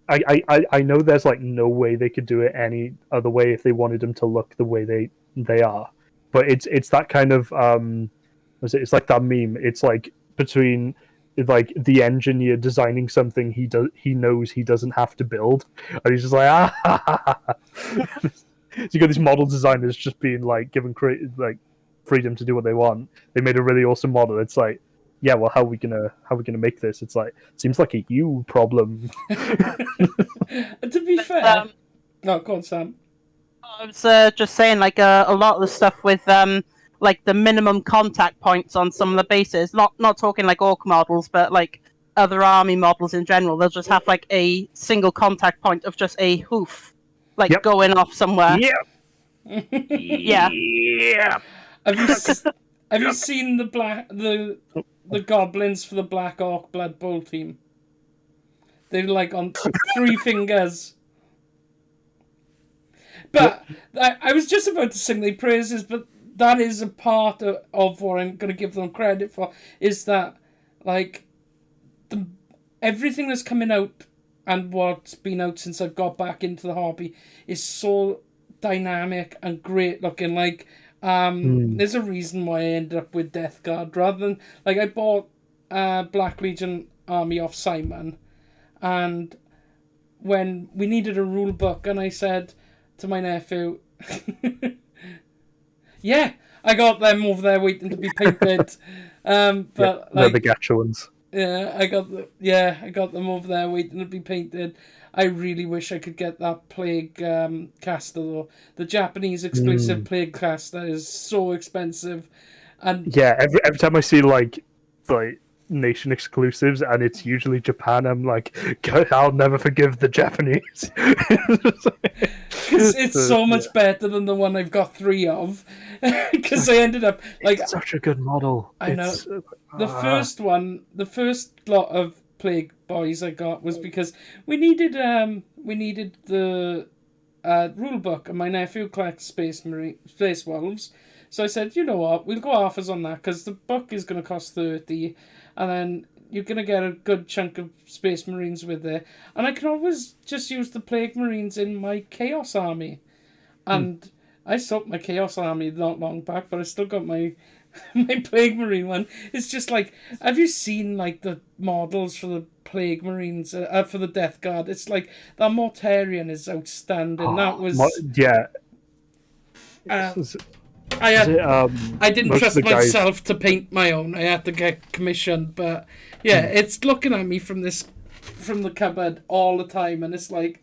B: I know there's like no way they could do it any other way if they wanted them to look the way they are, but it's that kind of it's like that meme. It's like between like the engineer designing something he knows he doesn't have to build, and he's just like So you got these model designers just being like given freedom to do what they want. They made a really awesome model. It's like, yeah, well, how are we gonna make this? It's like, seems like a you problem.
A: To be fair, no, go on, Sam.
C: I was just saying, like a lot of the stuff with like the minimum contact points on some of the bases. Not talking like orc models, but like other army models in general. They'll just have like a single contact point of just a hoof, like going off somewhere.
B: Yeah.
C: Yeah.
A: Have you seen the goblins for the Black Orc Blood Bowl team? They're like on 3 fingers. But I was just about to sing their praises, but that is a part of what I'm going to give them credit for, is that like everything that's coming out and what's been out since I've got back into the hobby is so dynamic and great looking. Like there's a reason why I ended up with Death Guard rather than like I bought Black Legion army off Simon, and when we needed a rule book and I said to my nephew yeah, I got them over there waiting to be painted. But like,
B: the gacha ones.
A: Yeah, I got them over there waiting to be painted. I really wish I could get that Plague caster though. The Japanese exclusive Plague caster is so expensive, and
B: yeah, every time I see like nation exclusives and it's usually Japan, I'm like, I'll never forgive the Japanese.
A: It's so much better than the one I've got 3 of, because I ended up like
B: it's such a good model.
A: I know the first lot of Plague boys I got was because we needed the rule book, and my nephew collects space wolves, so I said, you know what, we'll go offers on that because the book is going to cost 30, and then you're going to get a good chunk of Space Marines with it. And I can always just use the Plague Marines in my Chaos army. And I sold my Chaos Army not long back, but I still got my my Plague Marine one. It's just like, have you seen like the models for the Plague Marines for the Death Guard? It's like that Mortarion is outstanding. That was
B: yeah.
A: I didn't trust myself to paint my own. I had to get commissioned, but yeah, it's looking at me from the cupboard all the time, and it's like,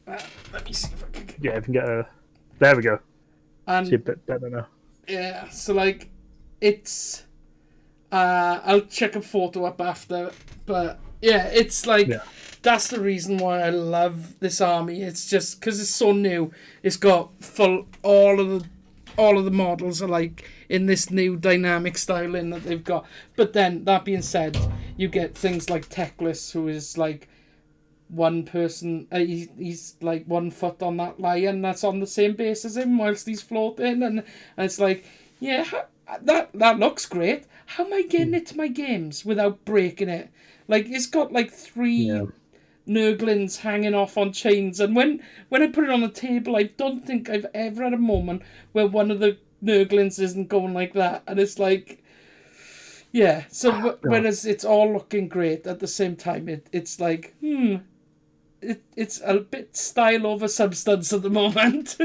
A: let me see if I can.
B: Yeah, if I can get a. There we go.
A: And
B: see a bit better now.
A: Yeah, so like, it's. I'll check a photo up after, but yeah, it's like that's the reason why I love this army. It's just because it's so new. It's got all of the models are like in this new dynamic styling that they've got. But then that being said, you get things like Teclis, who is like one person. He's like 1 foot on that lion that's on the same base as him whilst he's floating, and it's like, yeah, that looks great. How am I getting it to my games without breaking it? Like, it's got like 3 Nurglings hanging off on chains, and when I put it on the table, I don't think I've ever had a moment where one of the Nurglings isn't going like that, and it's like, yeah. So whereas it's all looking great at the same time, it's like, it's a bit style over substance at the moment.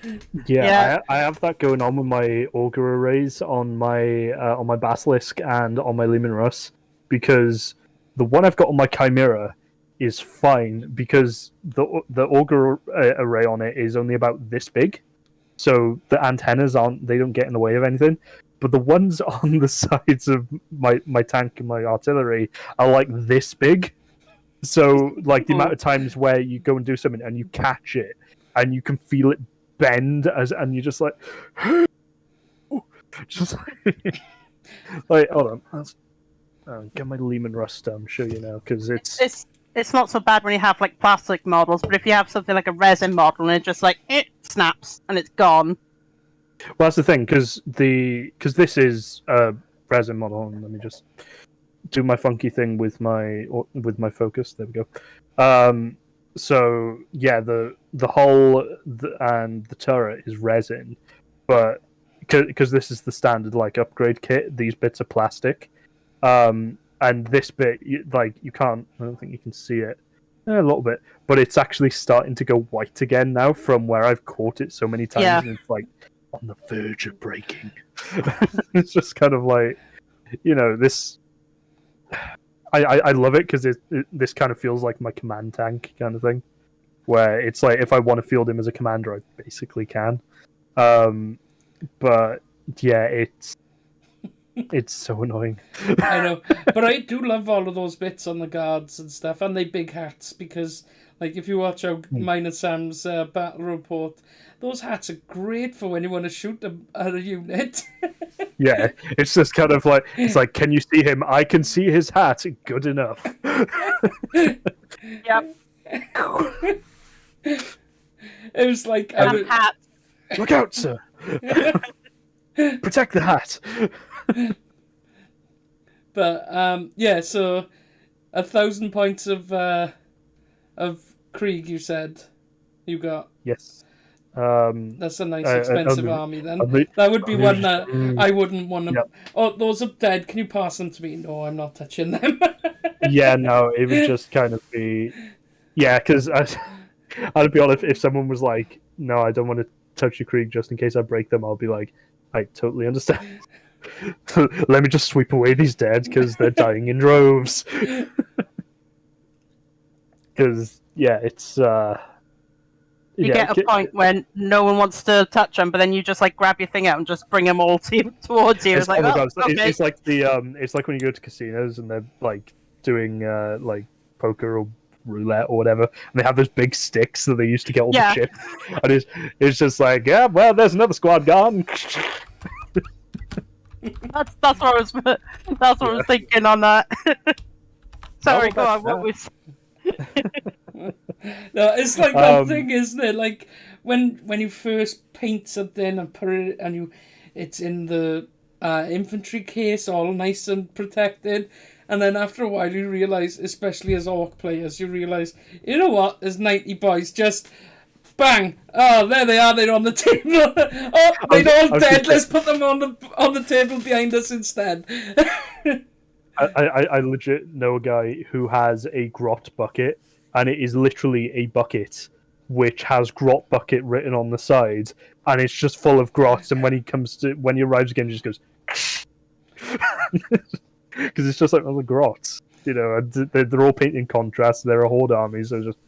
B: I have that going on with my Augur arrays on my Basilisk and on my Leman Russ, because the one I've got on my Chimera is fine because the Augur array on it is only about this big, so the antennas they don't get in the way of anything. But the ones on the sides of my tank and my artillery are like this big. So like the amount of times where you go and do something and you catch it and you can feel it bend and you're just like, just like hold on, get my Leman Rust down, show you now, because
C: it's not so bad when you have like plastic models, but if you have something like a resin model and it just like it snaps and it's gone.
B: Well, that's the thing, because this is a resin model, and let me just do my funky thing with my focus. There we go. So yeah, the hull and the turret is resin, but because this is the standard like upgrade kit, these bits are plastic. And this bit, you can't. I don't think you can see it. A little bit, but it's actually starting to go white again now from where I've caught it so many times, and it's like on the verge of breaking. It's just kind of like, this. I love it because this kind of feels like my command tank kind of thing, where it's like if I want to field him as a commander, I basically can. But yeah, it's so annoying.
A: I know, but I do love all of those bits on the guards and stuff, and they big hats, because like if you watch out mine and Sam's battle report, those hats are great for when you want to shoot at a unit.
B: Yeah, it's just kind of like, it's like, can you see him? I can see his hat. Good enough.
C: Yep.
A: It was like,
C: hat.
B: Look out, sir. Protect the hat.
A: But yeah, so 1,000 points of Krieg, you said you got.
B: Yes.
A: That's a nice expensive army then. That would be one that I wouldn't want to. Yep. Oh, those are dead. Can you pass them to me? No, I'm not touching them.
B: Yeah, no, it would just kind of be. Yeah, because I'd be honest, if someone was like, no, I don't want to touch your Krieg just in case I break them, I'll be like, I totally understand. Let me just sweep away these dead because they're dying in droves. Because, yeah, it's.
C: You get a point when no one wants to touch them, but then you just like grab your thing out and just bring them all towards you. It's like, okay.
B: It's like it's like when you go to casinos and they're like doing like poker or roulette or whatever, and they have those big sticks that they used to get all the chips, and it's just like, yeah, well, there's another squad gone.
C: That's what I was I was thinking on that. Sorry, go on. What was?
A: No, it's like that thing, isn't it? Like when you first paint something and put it, and it's in the infantry case, all nice and protected, and then after a while you realise, especially as orc players, you realise, you know what? There's 90 boys. Just Bang! Oh, there they are. They're on the table. Oh, they're all dead. Let's put them on the table behind us instead.
B: I legit know a guy who has a grot bucket, and it is literally a bucket which has grot bucket written on the side, and it's just full of grots. And when he arrives again, he just goes because it's just like all the grots, you know. And they're all painted in contrast. They're a horde army, so just.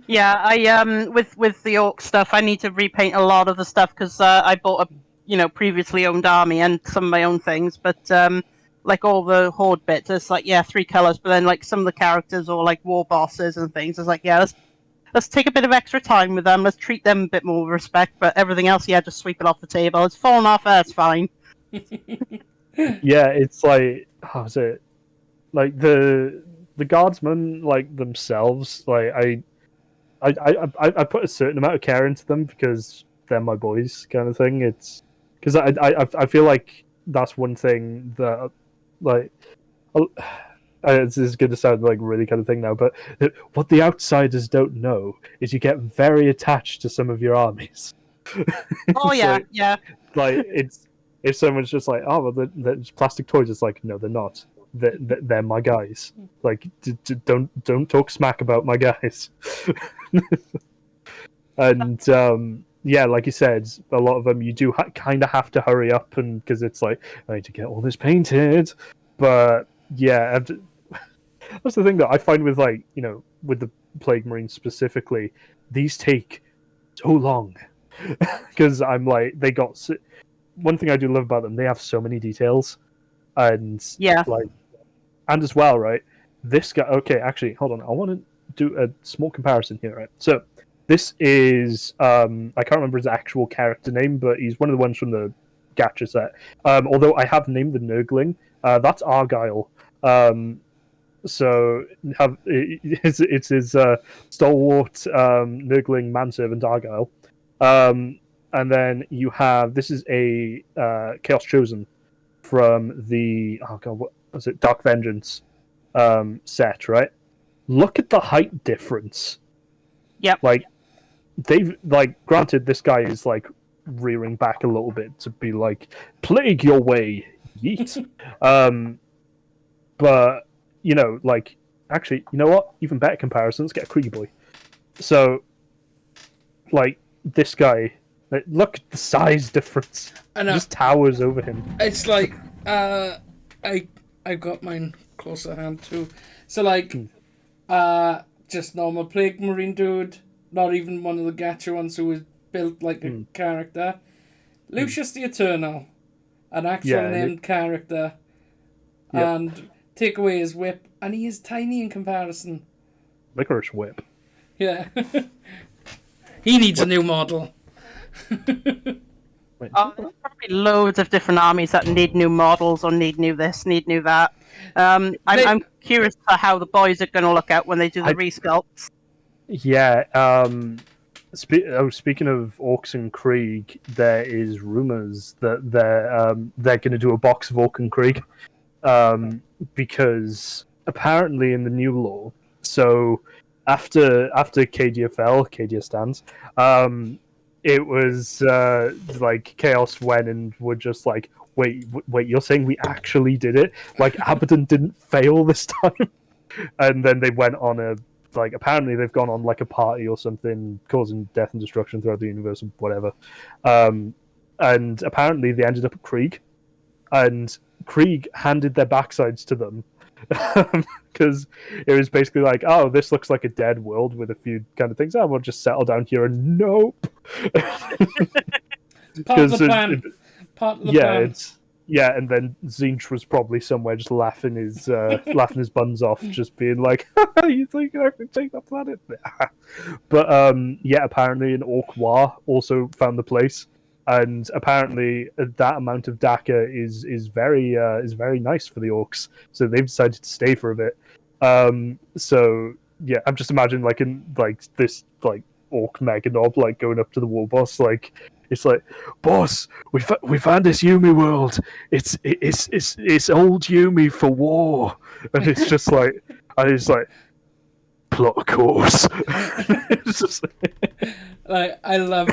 C: Yeah, I with the orc stuff, I need to repaint a lot of the stuff because I bought a previously owned army and some of my own things, but like all the horde bits, it's like 3 colors, but then like some of the characters or like war bosses and things, it's like let's take a bit of extra time with them, let's treat them a bit more with respect, but everything else, just sweep it off the table. It's fallen off, that's fine.
B: Yeah, it's like how's it like the guardsmen like themselves, like I put a certain amount of care into them because they're my boys, kind of thing. It's because I feel like that's one thing that like this is going to sound like really kind of thing now, but what the outsiders don't know is you get very attached to some of your armies.
C: Oh yeah,
B: yeah. Like it's if someone's just like, oh well, they're just plastic toys. It's like, no, they're not. They're my guys. Like, don't talk smack about my guys. And like you said, a lot of them you do kind of have to hurry up, and because it's like I need to get all this painted. But yeah, that's the thing that I find with with the Plague Marines specifically, these take so long because I'm like they got one thing I do love about them. They have so many details, and and as well, right? This guy. Okay, actually, hold on. I want to do a small comparison here, right? So this is I can't remember his actual character name, but he's one of the ones from the Gacha set. Although I have named the Nurgling, that's Argyle. So it's his stalwart Nurgling manservant Argyle. And then you have this is a Chaos Chosen from the what was it, Dark Vengeance set, right? Look at the height difference.
C: Yep.
B: Like they've granted this guy is like rearing back a little bit to be like plague your way, yeet. But actually, you know what? Even better comparisons. Get a Krieg boy. So, this guy. Look at the size difference. And just towers over him.
A: It's like I got mine close at hand too. So just normal Plague Marine dude, not even one of the Gacha ones who was built like a character. Lucius the Eternal, an actual named character, and take away his whip, and he is tiny in comparison.
B: Licorice whip.
A: Yeah, he needs a new model.
C: There's probably loads of different armies that need new models or need new this, need new that. I'm curious for how the boys are going to look out when they do the resculpts.
B: Yeah. Speaking of Orcs and Krieg, there is rumors that they're going to do a box of Orc and Krieg, because apparently in the new law, so after Cadia fell, Cadia stands. It was Chaos went and were just like, wait, you're saying we actually did it? Like Abaddon didn't fail this time? And then they went on apparently they've gone on like a party or something, causing death and destruction throughout the universe and whatever. And apparently they ended up at Krieg, and Krieg handed their backsides to them. Because it was basically like, oh, this looks like a dead world with a few kind of things. Oh, we'll just settle down here, and nope.
A: Part of the plan.
B: And then Zinch was probably somewhere just laughing his buns off, just being like, "You think you can actually take that planet?" But apparently an Orc War also found the place. And apparently, that amount of DACA is very nice for the Orcs. So they've decided to stay for a bit. So yeah, I'm just imagining this Orc Meganob going up to the war boss, it's like, boss, we found this Yumi world. It's old Yumi for war, and it's just like, plot a course.
A: Like, I love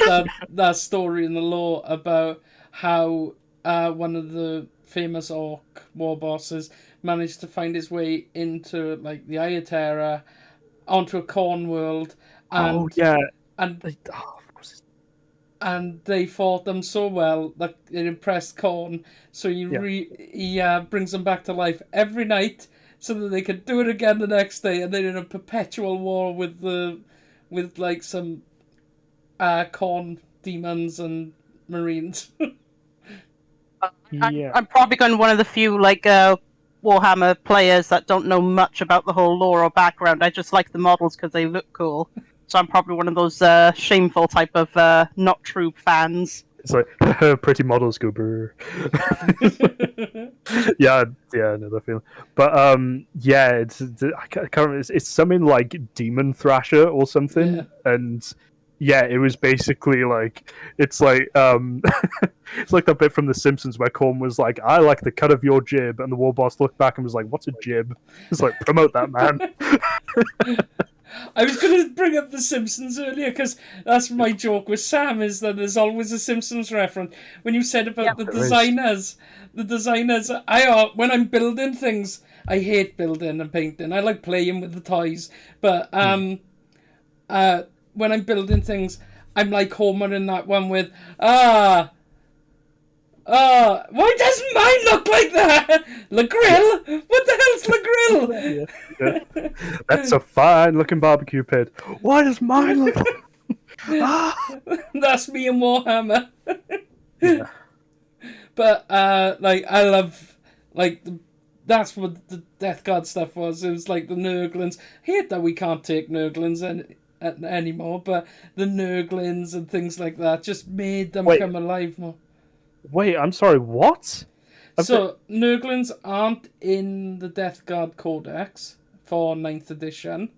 A: that story in the lore about how one of the famous orc war bosses managed to find his way into like the Eye of Terror, onto a corn world, and and and they fought them so well that it impressed Korn. So he brings them back to life every night, so that they could do it again the next day, and they're in a perpetual war with like some Korn demons and marines.
C: I'm probably going to one of the few like Warhammer players that don't know much about the whole lore or background. I just like the models because they look cool. So I'm probably one of those shameful type of not true fans.
B: It's like pretty models go brr. yeah, another feeling. But it's I can't remember. It's something like Demon Thrasher or something, and it was basically like it's like it's like that bit from The Simpsons where Korn was like, "I like the cut of your jib," and the war boss looked back and was like, "What's a jib?" It's like, promote that, man.
A: I was going to bring up The Simpsons earlier because that's my joke with Sam, is that there's always a Simpsons reference. When you said about the designers, when I'm building things, I hate building and painting. I like playing with the toys, but when I'm building things, I'm like Homer in that one with why doesn't mine look like that? Le Grill? What the hell's Le Grill?
B: Yeah. That's a fine looking barbecue pit. Why does mine look like...
A: That's me and Warhammer.
B: Yeah.
A: But like I love that's what the Death Guard stuff was. It was like the Nurglings. I hate that we can't take Nurglings anymore, but the Nurglings and things like that just made them come alive more.
B: Wait, I'm sorry, what?
A: Nurglings aren't in the Death Guard Codex for 9th edition,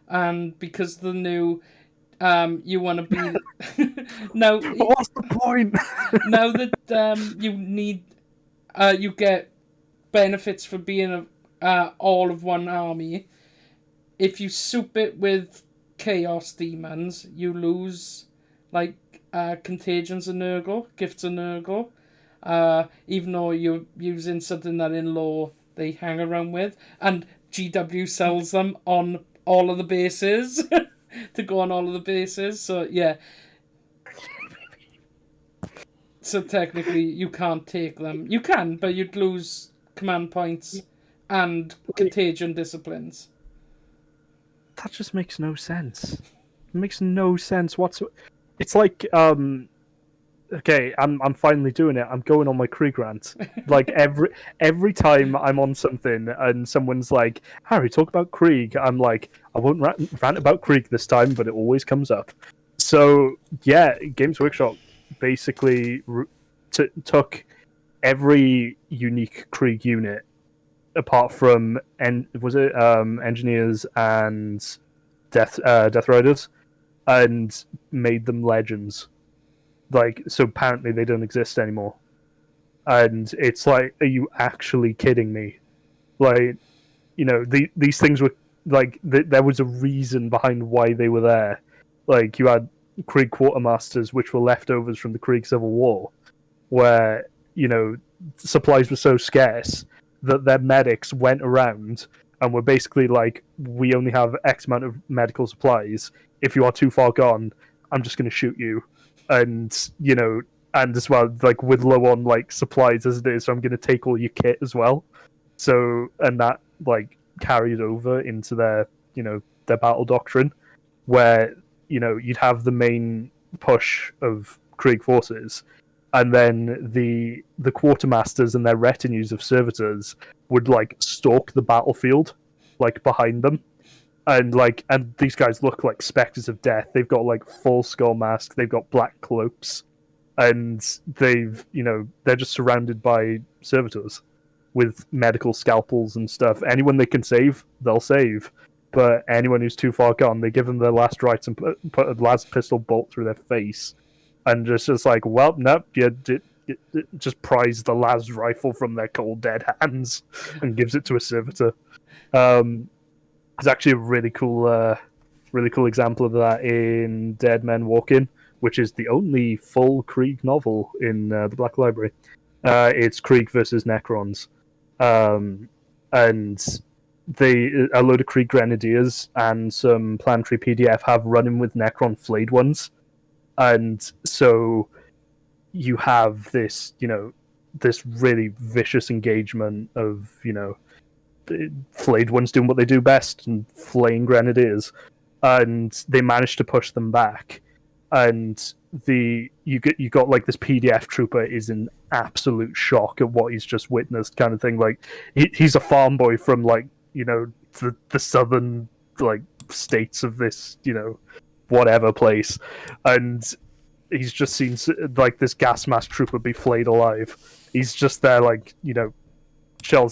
A: and because the new, you want to be... now,
B: what's the point?
A: now that you need... you get benefits for being all of one army. If you soup it with Chaos Demons, you lose, like... contagions of Nurgle, gifts of Nurgle, even though you're using something that in lore they hang around with, and GW sells them on all of the bases to go on all of the bases. So so technically you can't take them. You can, but you'd lose command points and contagion disciplines.
B: That just makes no sense. It makes no sense whatsoever. It's like, okay, I'm finally doing it. I'm going on my Krieg rant. Like every time I'm on something and someone's like, "Harry, talk about Krieg," I'm like, I won't rant about Krieg this time, but it always comes up. So Games Workshop basically took every unique Krieg unit, apart from engineers and Death Riders, and made them legends. Like, so apparently they don't exist anymore. And it's like, are you actually kidding me? Like, you know, these things were, like, there was a reason behind why they were there. Like, you had Krieg Quartermasters, which were leftovers from the Krieg Civil War, where, you know, supplies were so scarce that their medics went around and were basically like, we only have X amount of medical supplies. If you are too far gone, I'm just going to shoot you. And, you know, and as well, like, with low on, like, supplies as it is, so I'm going to take all your kit as well. So, and that, like, carried over into their, you know, their battle doctrine, where, you know, you'd have the main push of Krieg forces, and then the quartermasters and their retinues of servitors would, like, stalk the battlefield, like, behind them. And these guys look like specters of death. They've got, like, full skull masks, they've got black cloaks, and they've, you know, they're just surrounded by servitors with medical scalpels and stuff. Anyone they can save, they'll save. But anyone who's too far gone, they give them their last rites and put a last pistol bolt through their face. And just like, well, nope, just pries the las rifle from their cold dead hands and gives it to a servitor. There's actually a really cool example of that in Dead Men Walking, which is the only full Krieg novel in the Black Library. It's Krieg versus Necrons, and a load of Krieg Grenadiers and some Planetary PDF have run-in with Necron flayed ones, and so you have this, this really vicious engagement of, flayed ones doing what they do best and flaying Grenadiers, and they managed to push them back. And you got like this PDF trooper is in absolute shock at what he's just witnessed, kind of thing. Like he's a farm boy from like the southern like states of this whatever place, and he's just seen like this gas mask trooper be flayed alive. He's just there like shell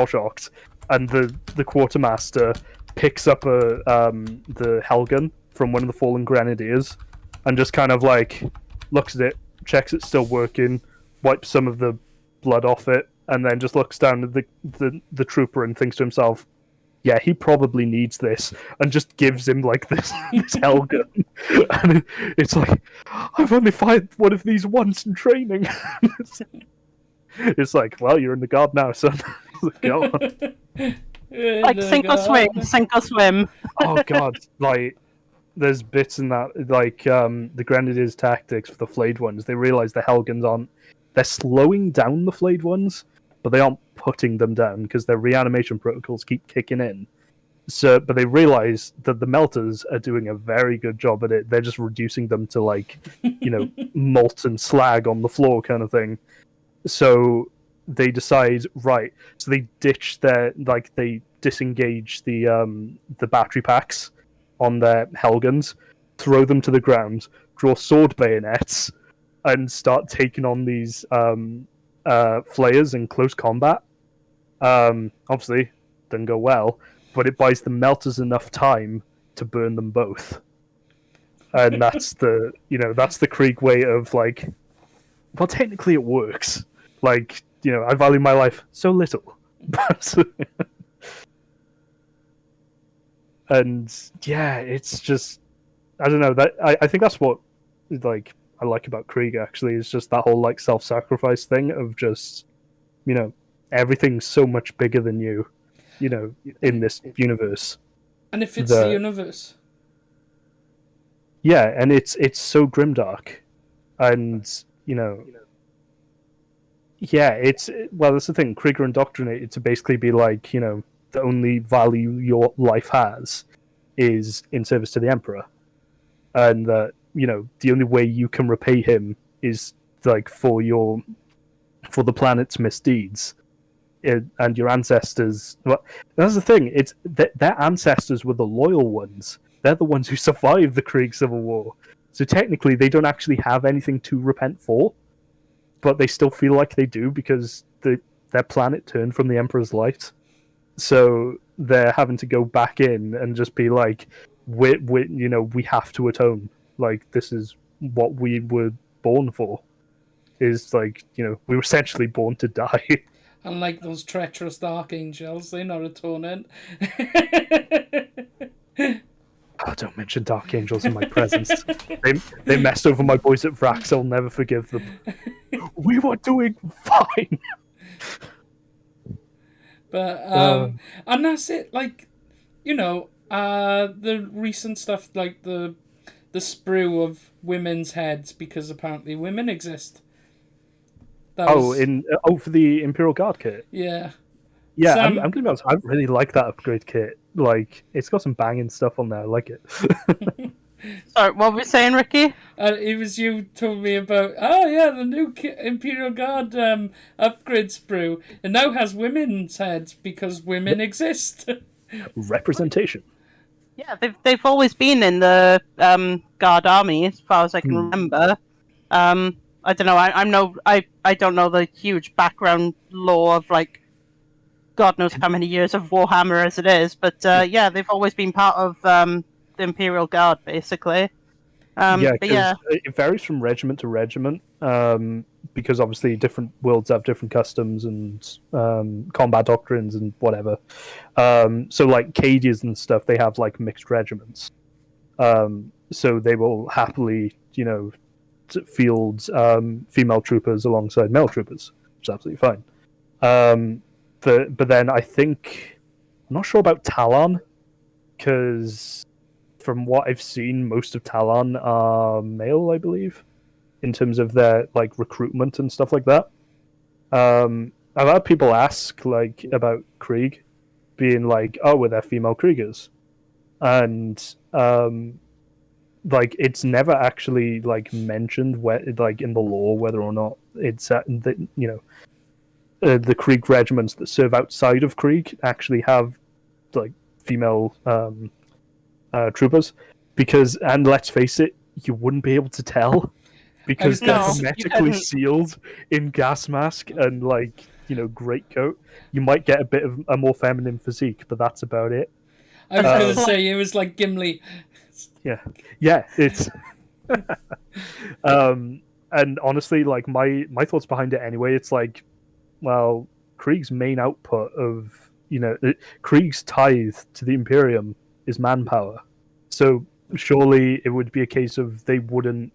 B: shocked, and the quartermaster picks up the Helgen from one of the fallen Grenadiers and just kind of like looks at it, checks it's still working, wipes some of the blood off it, and then just looks down at the trooper and thinks to himself, yeah, he probably needs this, and just gives him like this Helgen. And it's like, I've only fired one of these once in training. It's like, well, you're in the guard now, son. Go on.
C: Like sink or swim.
B: Oh god, like there's bits in that, like the Grenadiers' tactics for the flayed ones. They realize the Helgens they're slowing down the flayed ones, but they aren't putting them down because their reanimation protocols keep kicking in. So, but they realize that the melters are doing a very good job at it. They're just reducing them to like, molten slag on the floor kind of thing. So they decide, right, so they ditch they disengage the battery packs on their Helgens, throw them to the ground, draw sword bayonets, and start taking on these flayers in close combat. Obviously, doesn't go well, but it buys the melters enough time to burn them both. And that's the Krieg way of like, well, technically it works. Like, I value my life so little. And yeah, it's just, I don't know, that I think that's what like I like about Krieg actually, is just that whole like self-sacrifice thing of just, everything's so much bigger than you, in this universe.
A: And it fits the universe.
B: Yeah, and it's so grimdark, and yeah, that's the thing. Krieg are indoctrinated to basically be like, the only value your life has is in service to the Emperor, and that the only way you can repay him is like for the planet's misdeeds, and your ancestors. Well, that's the thing. It's their ancestors were the loyal ones. They're the ones who survived the Krieg Civil War. So technically, they don't actually have anything to repent for, but they still feel like they do because their planet turned from the Emperor's light. So they're having to go back in and just be like, we have to atone. Like, this is what we were born for. Is like, we were essentially born to die.
A: Unlike those treacherous dark angels, they're not atoning.
B: Oh, don't mention Dark Angels in my presence. They messed over my boys at Vrax. I'll never forgive them. We were doing fine.
A: But and that's it. Like, the recent stuff, like the sprue of women's heads, because apparently women exist.
B: For the Imperial Guard kit.
A: Yeah.
B: Yeah, I'm gonna be honest. I really like that upgrade kit. Like, it's got some banging stuff on there. I like it.
C: Sorry, what were we saying, Ricky?
A: It was you told me about. Oh yeah, the new Imperial Guard upgrade sprue. It now has women's heads because women exist.
B: Representation.
C: Yeah, they've always been in the Guard army as far as I can remember. I don't know. I don't know the huge background lore of like God knows how many years of Warhammer as it is, but yeah, they've always been part of the Imperial Guard, basically.
B: Yeah,
C: But
B: 'cause
C: yeah,
B: it varies from regiment to regiment, because obviously different worlds have different customs and combat doctrines and whatever. So like Cadians and stuff, they have like mixed regiments. So they will happily, field female troopers alongside male troopers, which is absolutely fine. But then I think I'm not sure about Talon because from what I've seen, most of Talon are male, I believe, in terms of their like recruitment and stuff like that. I've had people ask like about Krieg, being like, "Oh, were there female Kriegers?" And like it's never actually like mentioned where like in the lore whether or not it's the Krieg regiments that serve outside of Krieg actually have like female troopers, because, and let's face it, you wouldn't be able to tell because they're
C: No, you
B: hermetically
C: couldn't.
B: sealed in gas mask and like great coat. You might get a bit of a more feminine physique, but that's about it.
A: I was going to
C: Like-
A: say it was like Gimli.
B: Yeah, it's and honestly, like my thoughts behind it anyway, it's like, well, Krieg's main output of Krieg's tithe to the Imperium is manpower. So surely it would be a case of they wouldn't,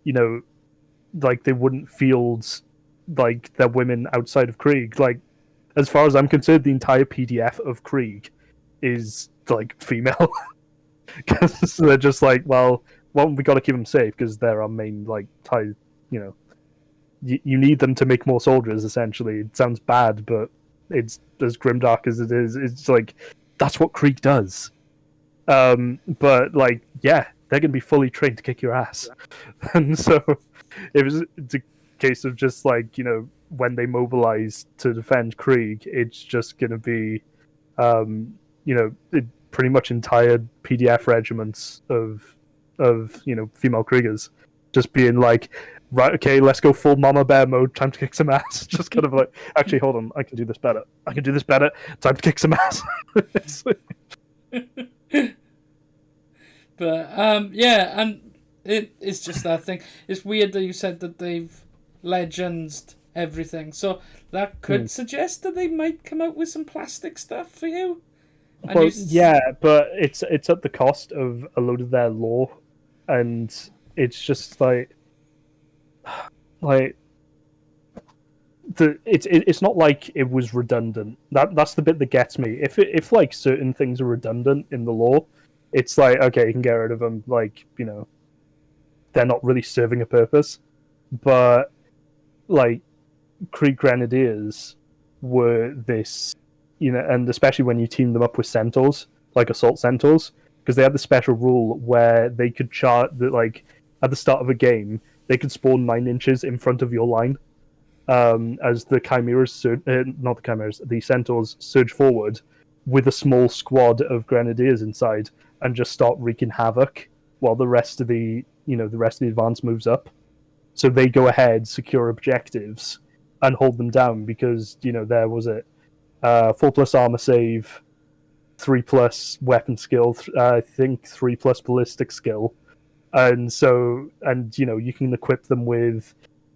B: like they wouldn't field like their women outside of Krieg. Like, as far as I'm concerned, the entire PDF of Krieg is like female, because they're just like, well, we got to keep them safe because they're our main like tie. You need them to make more soldiers. Essentially, it sounds bad, but it's as grimdark as it is. It's like that's what Krieg does. But like, yeah, they're gonna be fully trained to kick your ass, and so it's a case of just like when they mobilize to defend Krieg, it's just gonna be pretty much entire PDF regiments of female Kriegers just being like, right, okay, let's go full mama bear mode, time to kick some ass. Just kind of like, actually, hold on, I can do this better, time to kick some ass.
A: But yeah, and it's just that thing. It's weird that you said that they've legendsed everything, so that could suggest that they might come out with some plastic stuff for you.
B: Well, yeah, but it's at the cost of a load of their lore, and it's just it's not like it was redundant. That's the bit that gets me. If like certain things are redundant in the lore, it's like, okay, you can get rid of them. Like they're not really serving a purpose. But like Krieg Grenadiers were this, and especially when you team them up with centaurs, like assault centaurs, because they had the special rule where they could chart that, like at the start of a game, they could spawn 9 inches in front of your line, as the chimeras, not the chimeras, the centaurs surge forward with a small squad of grenadiers inside and just start wreaking havoc while the rest of the advance moves up. So they go ahead, secure objectives, and hold them down because there was it 4+ armor save, 3+ weapon skill, I think 3+ ballistic skill, and you can equip them with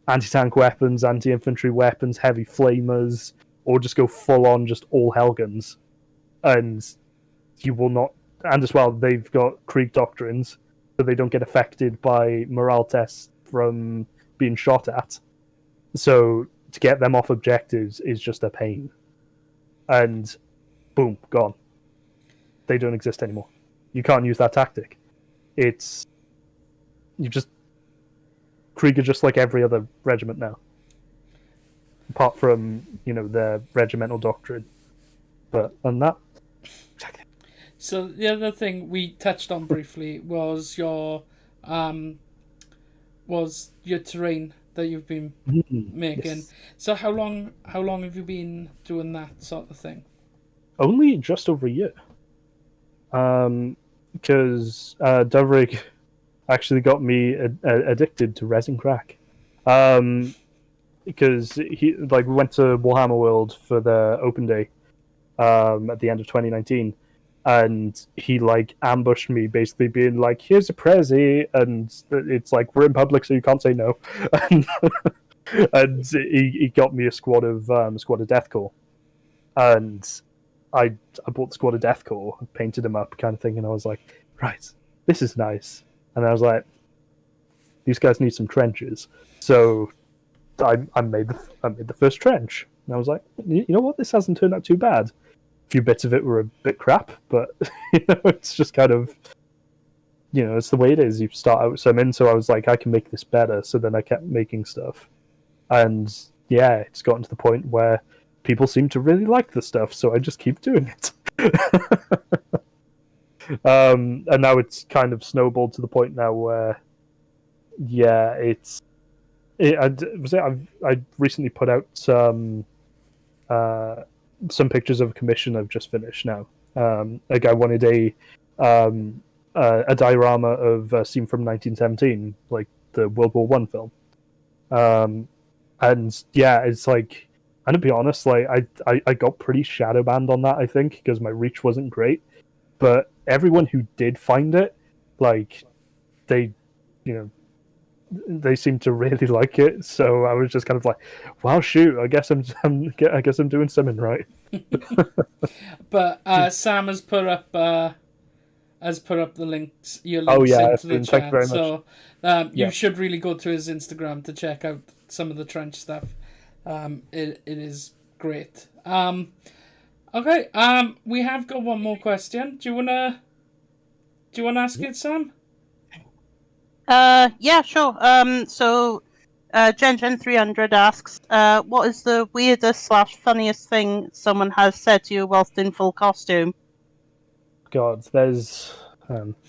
B: anti-tank weapons, anti-infantry weapons, heavy flamers, or just go full on just all Helgans, and you will not. And as well, they've got Krieg doctrines, so they don't get affected by morale tests from being shot at. So to get them off objectives is just a pain. And boom, gone. They don't exist anymore. You can't use that tactic. Krieg are just like every other regiment now, apart from their regimental doctrine. But on that, exactly.
A: So the other thing we touched on briefly was your terrain that you've been making.
B: Yes.
A: So how long have you been doing that sort of thing?
B: Only just over a year. Because Dovrig actually got me addicted to resin crack. Because we went to Warhammer World for the open day at the end of 2019, and he like ambushed me, basically being like, "Here's a prezi," and it's like, we're in public, so you can't say no. And he got me a squad of Death Korps, and I bought the squad of Death Korps, painted them up, kind of thing, and I was like, right, this is nice. And I was like, these guys need some trenches, so I made the first trench, and I was like, you know what, this hasn't turned out too bad. A few bits of it were a bit crap, but it's just kind of, it's the way it is. You start out with something, so I was like, I can make this better. So then I kept making stuff, and yeah, it's gotten to the point where people seem to really like the stuff, so I just keep doing it. And now it's kind of snowballed to the point now where, yeah, I recently put out some pictures of a commission I've just finished now. A guy wanted a diorama of a scene from 1917, like the World War One film. And yeah, it's like, and to be honest, like I got pretty shadow banned on that, I think, because my reach wasn't great. But everyone who did find it, like, they seemed to really like it. So I was just kind of like, "Wow, shoot! I guess I'm doing something right."
A: But Sam has put up the links. Your links into the chat. Thank you very much. So you should really go to his Instagram to check out some of the trench stuff. It is great. Okay. We have got one more question. Do you wanna ask it, Sam?
C: Yeah, sure. So, Gen300 asks, what is the weirdest / funniest thing someone has said to you whilst in full costume?
B: God, there's been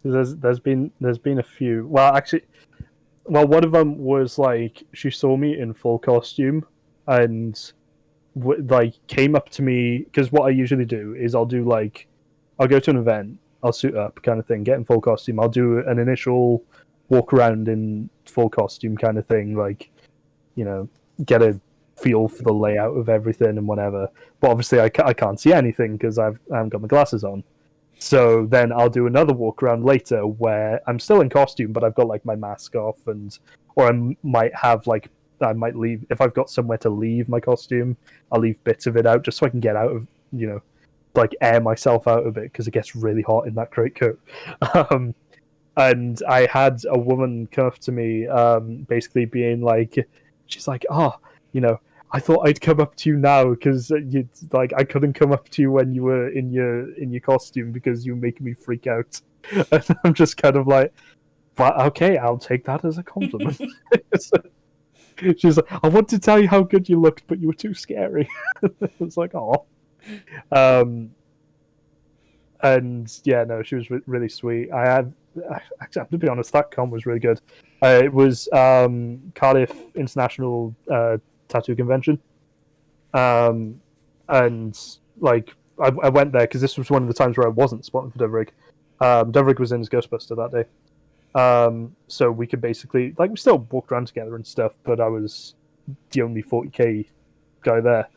B: a few. Well, actually, one of them was like, she saw me in full costume and like came up to me, because what I usually do is I'll go to an event, I'll suit up kind of thing, get in full costume, I'll do an initial walk around in full costume kind of thing, like, get a feel for the layout of everything and whatever. But obviously I can't see anything because I haven't got my glasses on. So then I'll do another walk around later where I'm still in costume, but I've got like my mask off, or I might leave, if I've got somewhere to leave my costume, I'll leave bits of it out just so I can get out of, like air myself out a bit, because it gets really hot in that great coat. And I had a woman come up to me, basically being like, she's like, I thought I'd come up to you now because I couldn't come up to you when you were in your costume because you were making me freak out. And I'm just kind of like, well, okay, I'll take that as a compliment. She's like, I want to tell you how good you looked, but you were too scary. It's like, oh. And yeah, no, she was really sweet. Actually, to be honest, that con was really good. It was Cardiff International Tattoo Convention, and like I went there because this was one of the times where I wasn't spotting for Dovrig. Dovrig was in his Ghostbuster that day, so we could basically, like, we still walked around together and stuff, but I was the only 40k guy there.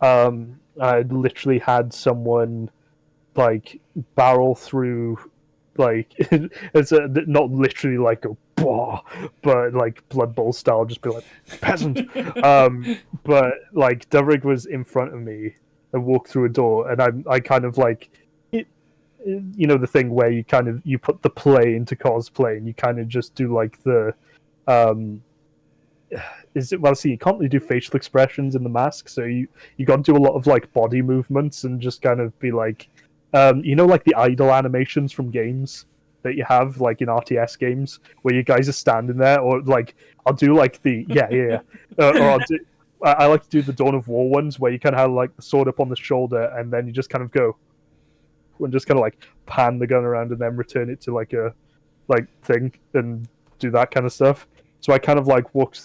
B: I literally had someone like barrel through, like, it's not literally like go bah, but like Blood Bowl style, just be like, peasant. But like Dovrig was in front of me and walked through a door, and I kind of like it, the thing where you put the play into cosplay, and you kind of just do like the you can't really do facial expressions in the mask, so you got to do a lot of like body movements and just kind of be like, like the idle animations from games that you have, like in RTS games, where you guys are standing there, or like I'll do like the or I like to do the Dawn of War ones where you kind of have like the sword up on the shoulder, and then you just kind of go and just kind of like pan the gun around and then return it to like a thing and do that kind of stuff. So I kind of like walk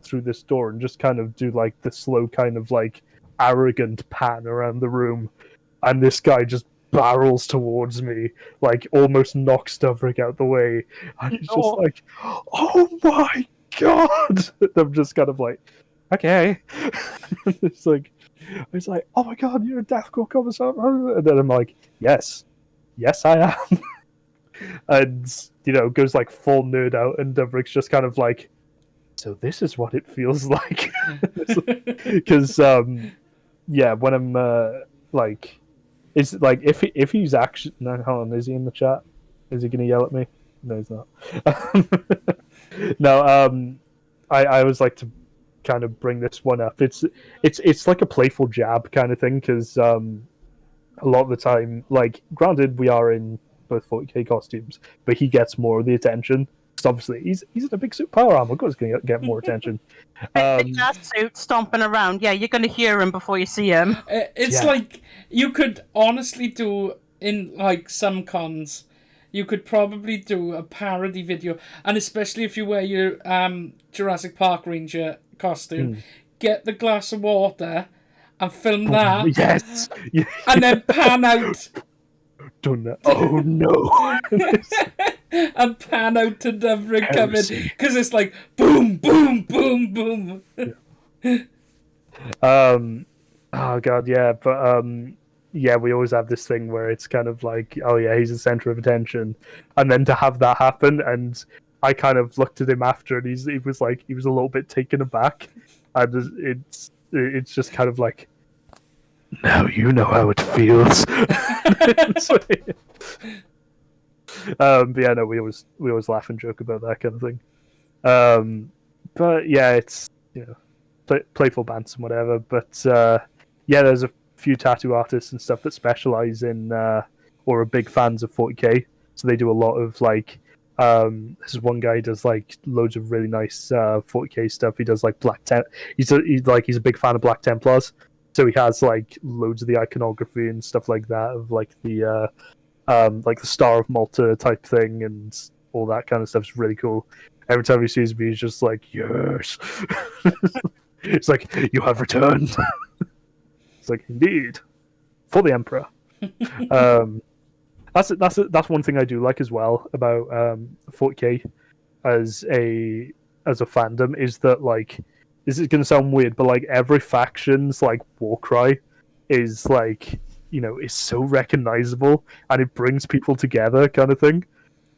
B: through this door and just kind of do like the slow kind of like arrogant pan around the room, and this guy just barrels towards me, like almost knocks Dovrig out the way, and it's just like, oh my god! I'm just kind of like, okay. It's like, It's like, oh my god, you're a Death Korps Commissar, and then I'm like, yes, I am, and goes like full nerd out, and Devrick's just kind of like, so this is what it feels like, because when I'm like, it's like if he's actually no, hold on, is he in the chat? Is he gonna yell at me? No, he's not. No, I always like to kind of bring this one up. It's like a playful jab kind of thing, because a lot of the time, like, granted, we are in both 40k costumes, but he gets more of the attention. Because obviously, he's in a big suit power armor. Of course, he's going to get more attention.
C: Big ass suit stomping around. Yeah, you're going to hear him before you see him.
A: It's like you could honestly do in like some cons. You could probably do a parody video, and especially if you wear your Jurassic Park Ranger costume, get the glass of water and film that.
B: Yes,
A: and then pan out.
B: Done that. Oh no!
A: And pan out to Devrick coming, because it's like boom, boom, boom, boom.
B: Oh god, yeah, but yeah, we always have this thing where it's kind of like, oh yeah, he's the center of attention, and then to have that happen, and I kind of looked at him after, and he was a little bit taken aback, and it's just kind of like, now you know how it feels. But yeah, no, we always laugh and joke about that kind of thing. But yeah, it's playful banter and whatever. But yeah, there's a few tattoo artists and stuff that specialize in or are big fans of 40k. So they do a lot of like. This is one guy who does like loads of really nice 40k stuff. He does like he's a big fan of Black Templars. So he has like loads of the iconography and stuff like that of like the Star of Malta type thing and all that kind of stuff. Is really cool. Every time he sees me, he's just like, yes. It's like, you have returned. It's like, indeed, for the Emperor. That's one thing I do like as well about 40k as a fandom, is that like, this is gonna sound weird, but like every faction's like war cry is like, is so recognizable, and it brings people together kind of thing,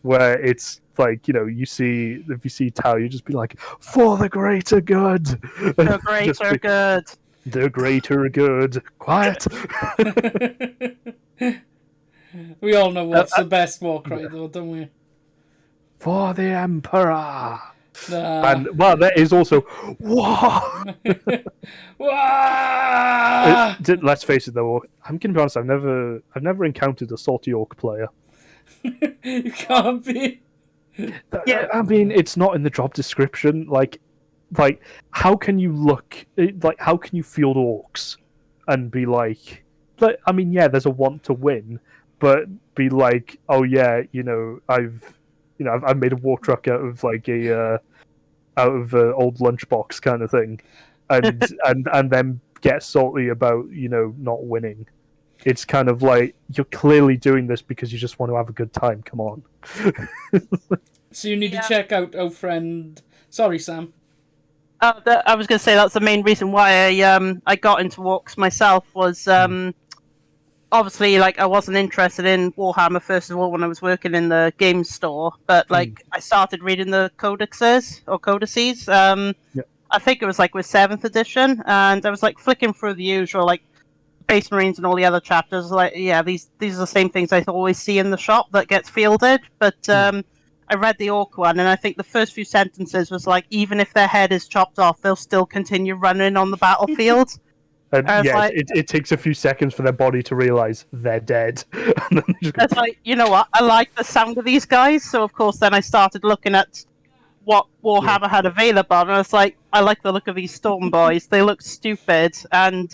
B: where it's like, if you see Tau, you just be like, for the greater good.
C: The greater good.
B: The greater good. Quiet.
A: We all know what's the best war cry, though, don't we?
B: For the Emperor. And well, there is also whoa. Let's face it, though. I'm gonna be honest. I've never encountered a salty orc player.
A: You can't be.
B: Yeah, I mean, it's not in the job description. Like, how can you how can you field orcs and be like, I mean, yeah, there's a want to win, but be like, oh yeah, I've made a war truck out of like a old lunchbox kind of thing, and then get salty about not winning. It's kind of like, you're clearly doing this because you just want to have a good time. Come on.
A: So you need to check out our friend. Sorry, Sam.
C: I was going to say that's the main reason why I got into orcs myself was obviously, like, I wasn't interested in Warhammer first of all when I was working in the games store, but like I started reading the codices. I think it was like with 7th edition, and I was like flicking through the usual like Space Marines and all the other chapters. Like, yeah, these are the same things I always see in the shop that gets fielded. But I read the orc one, and I think the first few sentences was like, even if their head is chopped off, they'll still continue running on the battlefield.
B: Yeah, it takes a few seconds for their body to realize they're dead. And then
C: it's like, you know what? I like the sound of these guys, so of course then I started looking at what Warhammer had available, and I was like, I like the look of these Storm boys. They look stupid, and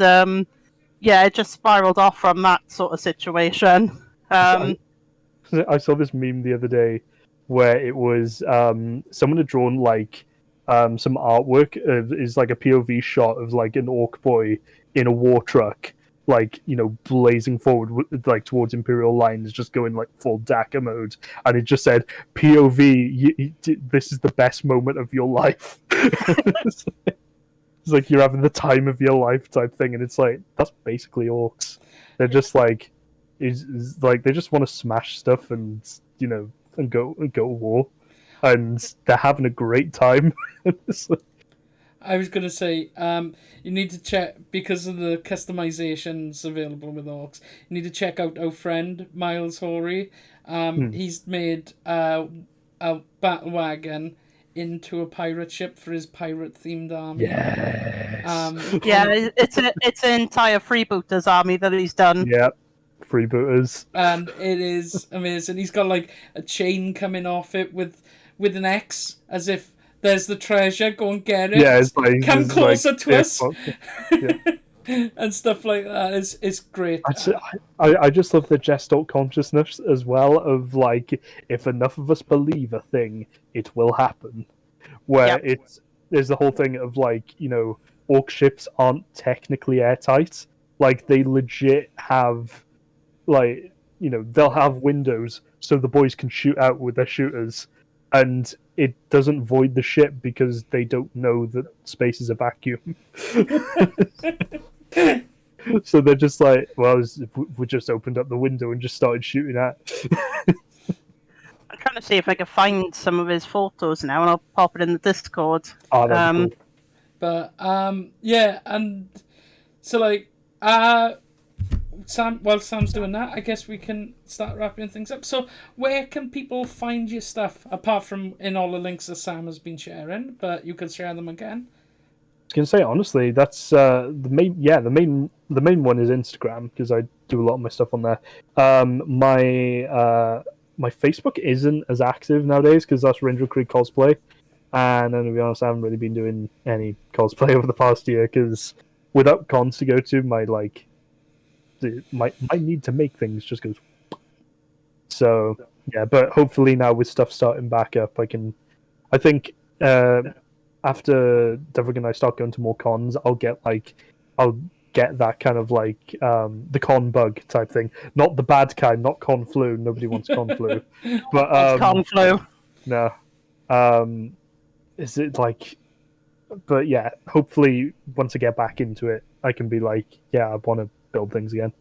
C: yeah, it just spiraled off from that sort of situation.
B: I saw this meme the other day where it was someone had drawn like some artwork is like a POV shot of like an orc boy in a war truck, like, blazing forward like towards Imperial lines, just going like full DACA mode, and it just said POV. This is the best moment of your life. It's It's like you're having the time of your life type thing, and it's like that's basically orcs. They're just like, is like they just want to smash stuff and and go to war, and they're having a great time.
A: I was gonna say, you need to check because of the customizations available with orcs. You need to check out our friend Miles Hoary. He's made a battle wagon into a pirate ship for his pirate themed army.
B: Yes.
C: It's an entire freebooters army that he's done.
B: Yeah, freebooters.
A: And it is amazing. He's got like a chain coming off it with an X, as if there's the treasure. Go and get it.
B: Yeah, it's like
A: come closer to us.
B: Yeah.
A: And stuff like that. It's great.
B: I just love the Gestalk consciousness as well of like, if enough of us believe a thing, it will happen. Where there's the whole thing of like, orc ships aren't technically airtight. Like they legit have like, they'll have windows so the boys can shoot out with their shooters, and it doesn't void the ship because they don't know that space is a vacuum. So they're just like, well, we just opened up the window and just started shooting at.
C: I'm trying to see if I can find some of his photos now, and I'll pop it in the Discord.
B: Oh, that'd be cool.
A: But yeah, and so like while Sam's doing that, I guess we can start wrapping things up. So where can people find your stuff apart from in all the links that Sam has been sharing? But you can share them again.
B: I was gonna say honestly, that's the main one is Instagram, because I do a lot of my stuff on there. My Facebook isn't as active nowadays because that's Ranger of Krieg Cosplay, and to be honest, I haven't really been doing any cosplay over the past year because without cons to go to, my need to make things just goes. So yeah, but hopefully now with stuff starting back up, I think after Devrick and I start going to more cons, I'll get that kind of like the con bug type thing, not the bad kind, not con flu. Nobody wants con flu, but
C: con flu.
B: No, is it like? But yeah, hopefully once I get back into it, I can be like, yeah, I want to build things again.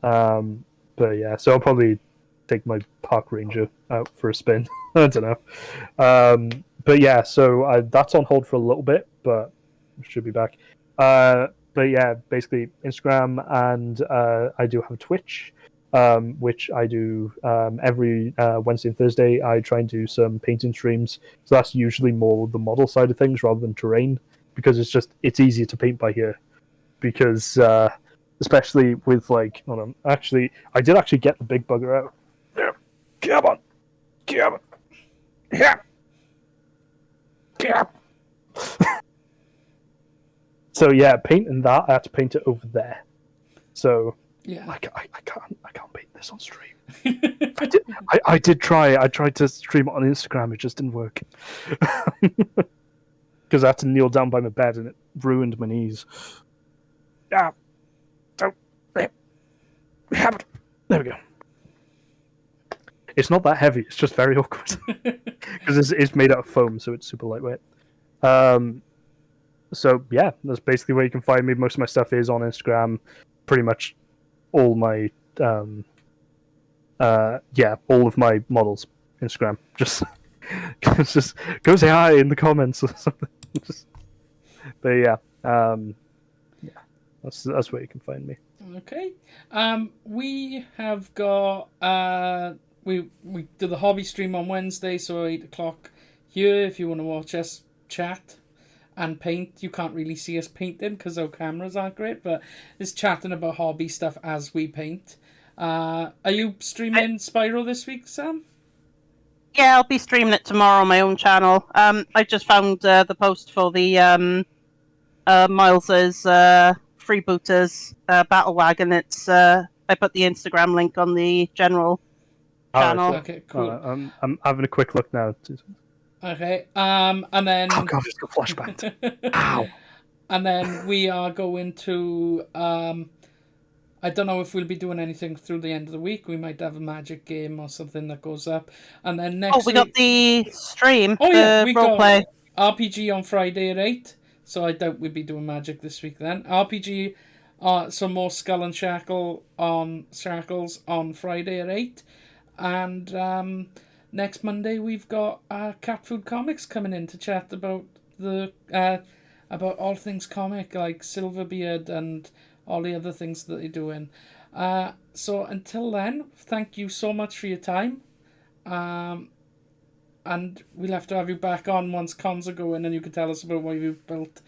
B: But yeah, so I'll probably take my Park Ranger out for a spin. I don't know. But yeah, so that's on hold for a little bit, but should be back. But yeah, basically Instagram, and I do have Twitch, which I do every Wednesday and Thursday. I try and do some painting streams, so that's usually more the model side of things rather than terrain, because it's easier to paint by here. Because especially with like, hold on, actually, I did actually get the big bugger out. Come on, yeah. So yeah, painting that, I had to paint it over there. So
A: yeah,
B: I can't paint this on stream. I did try. I tried to stream it on Instagram. It just didn't work because I had to kneel down by my bed and it ruined my knees. Yeah, there we go. It's not that heavy. It's just very awkward because it's made out of foam, so it's super lightweight. So yeah, that's basically where you can find me. Most of my stuff is on Instagram. Pretty much all my all of my models Instagram. Just go say hi in the comments or something. But yeah, that's where you can find me.
A: Okay. We have got we do the hobby stream on Wednesday, so 8:00 here. If you want to watch us chat and paint, you can't really see us painting because our cameras aren't great, but it's chatting about hobby stuff as we paint. Are you streaming Spyro this week, Sam?
C: Yeah, I'll be streaming it tomorrow on my own channel. I just found the post for the Miles's freebooters battle wagon. It's I put the Instagram link on the general channel.
B: Right,
A: okay, cool.
B: I'm having a quick look now.
A: Okay, and then...
B: Oh god, it's got flashback. Ow!
A: And then we are going to... I don't know if we'll be doing anything through the end of the week. We might have a magic game or something that goes up. And then next
C: we got the stream.
A: Oh yeah, we
C: roleplay.
A: got RPG on Friday at 8. so I doubt we'll be doing magic this week then. RPG, some more Skull and Shackles on Friday at 8. And next Monday we've got Cat Food Comics coming in to chat about about all things comic, like Silverbeard and all the other things that they're doing. So until then, thank you so much for your time. And we'll have to have you back on once cons are going and you can tell us about what you've built.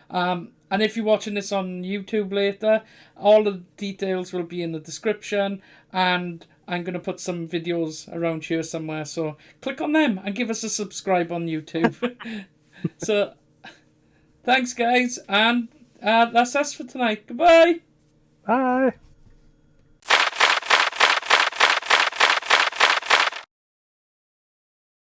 A: And if you're watching this on YouTube later, all the details will be in the description, and I'm going to put some videos around here somewhere, so click on them and give us a subscribe on YouTube. So, thanks guys, and that's us for tonight. Goodbye!
B: Bye!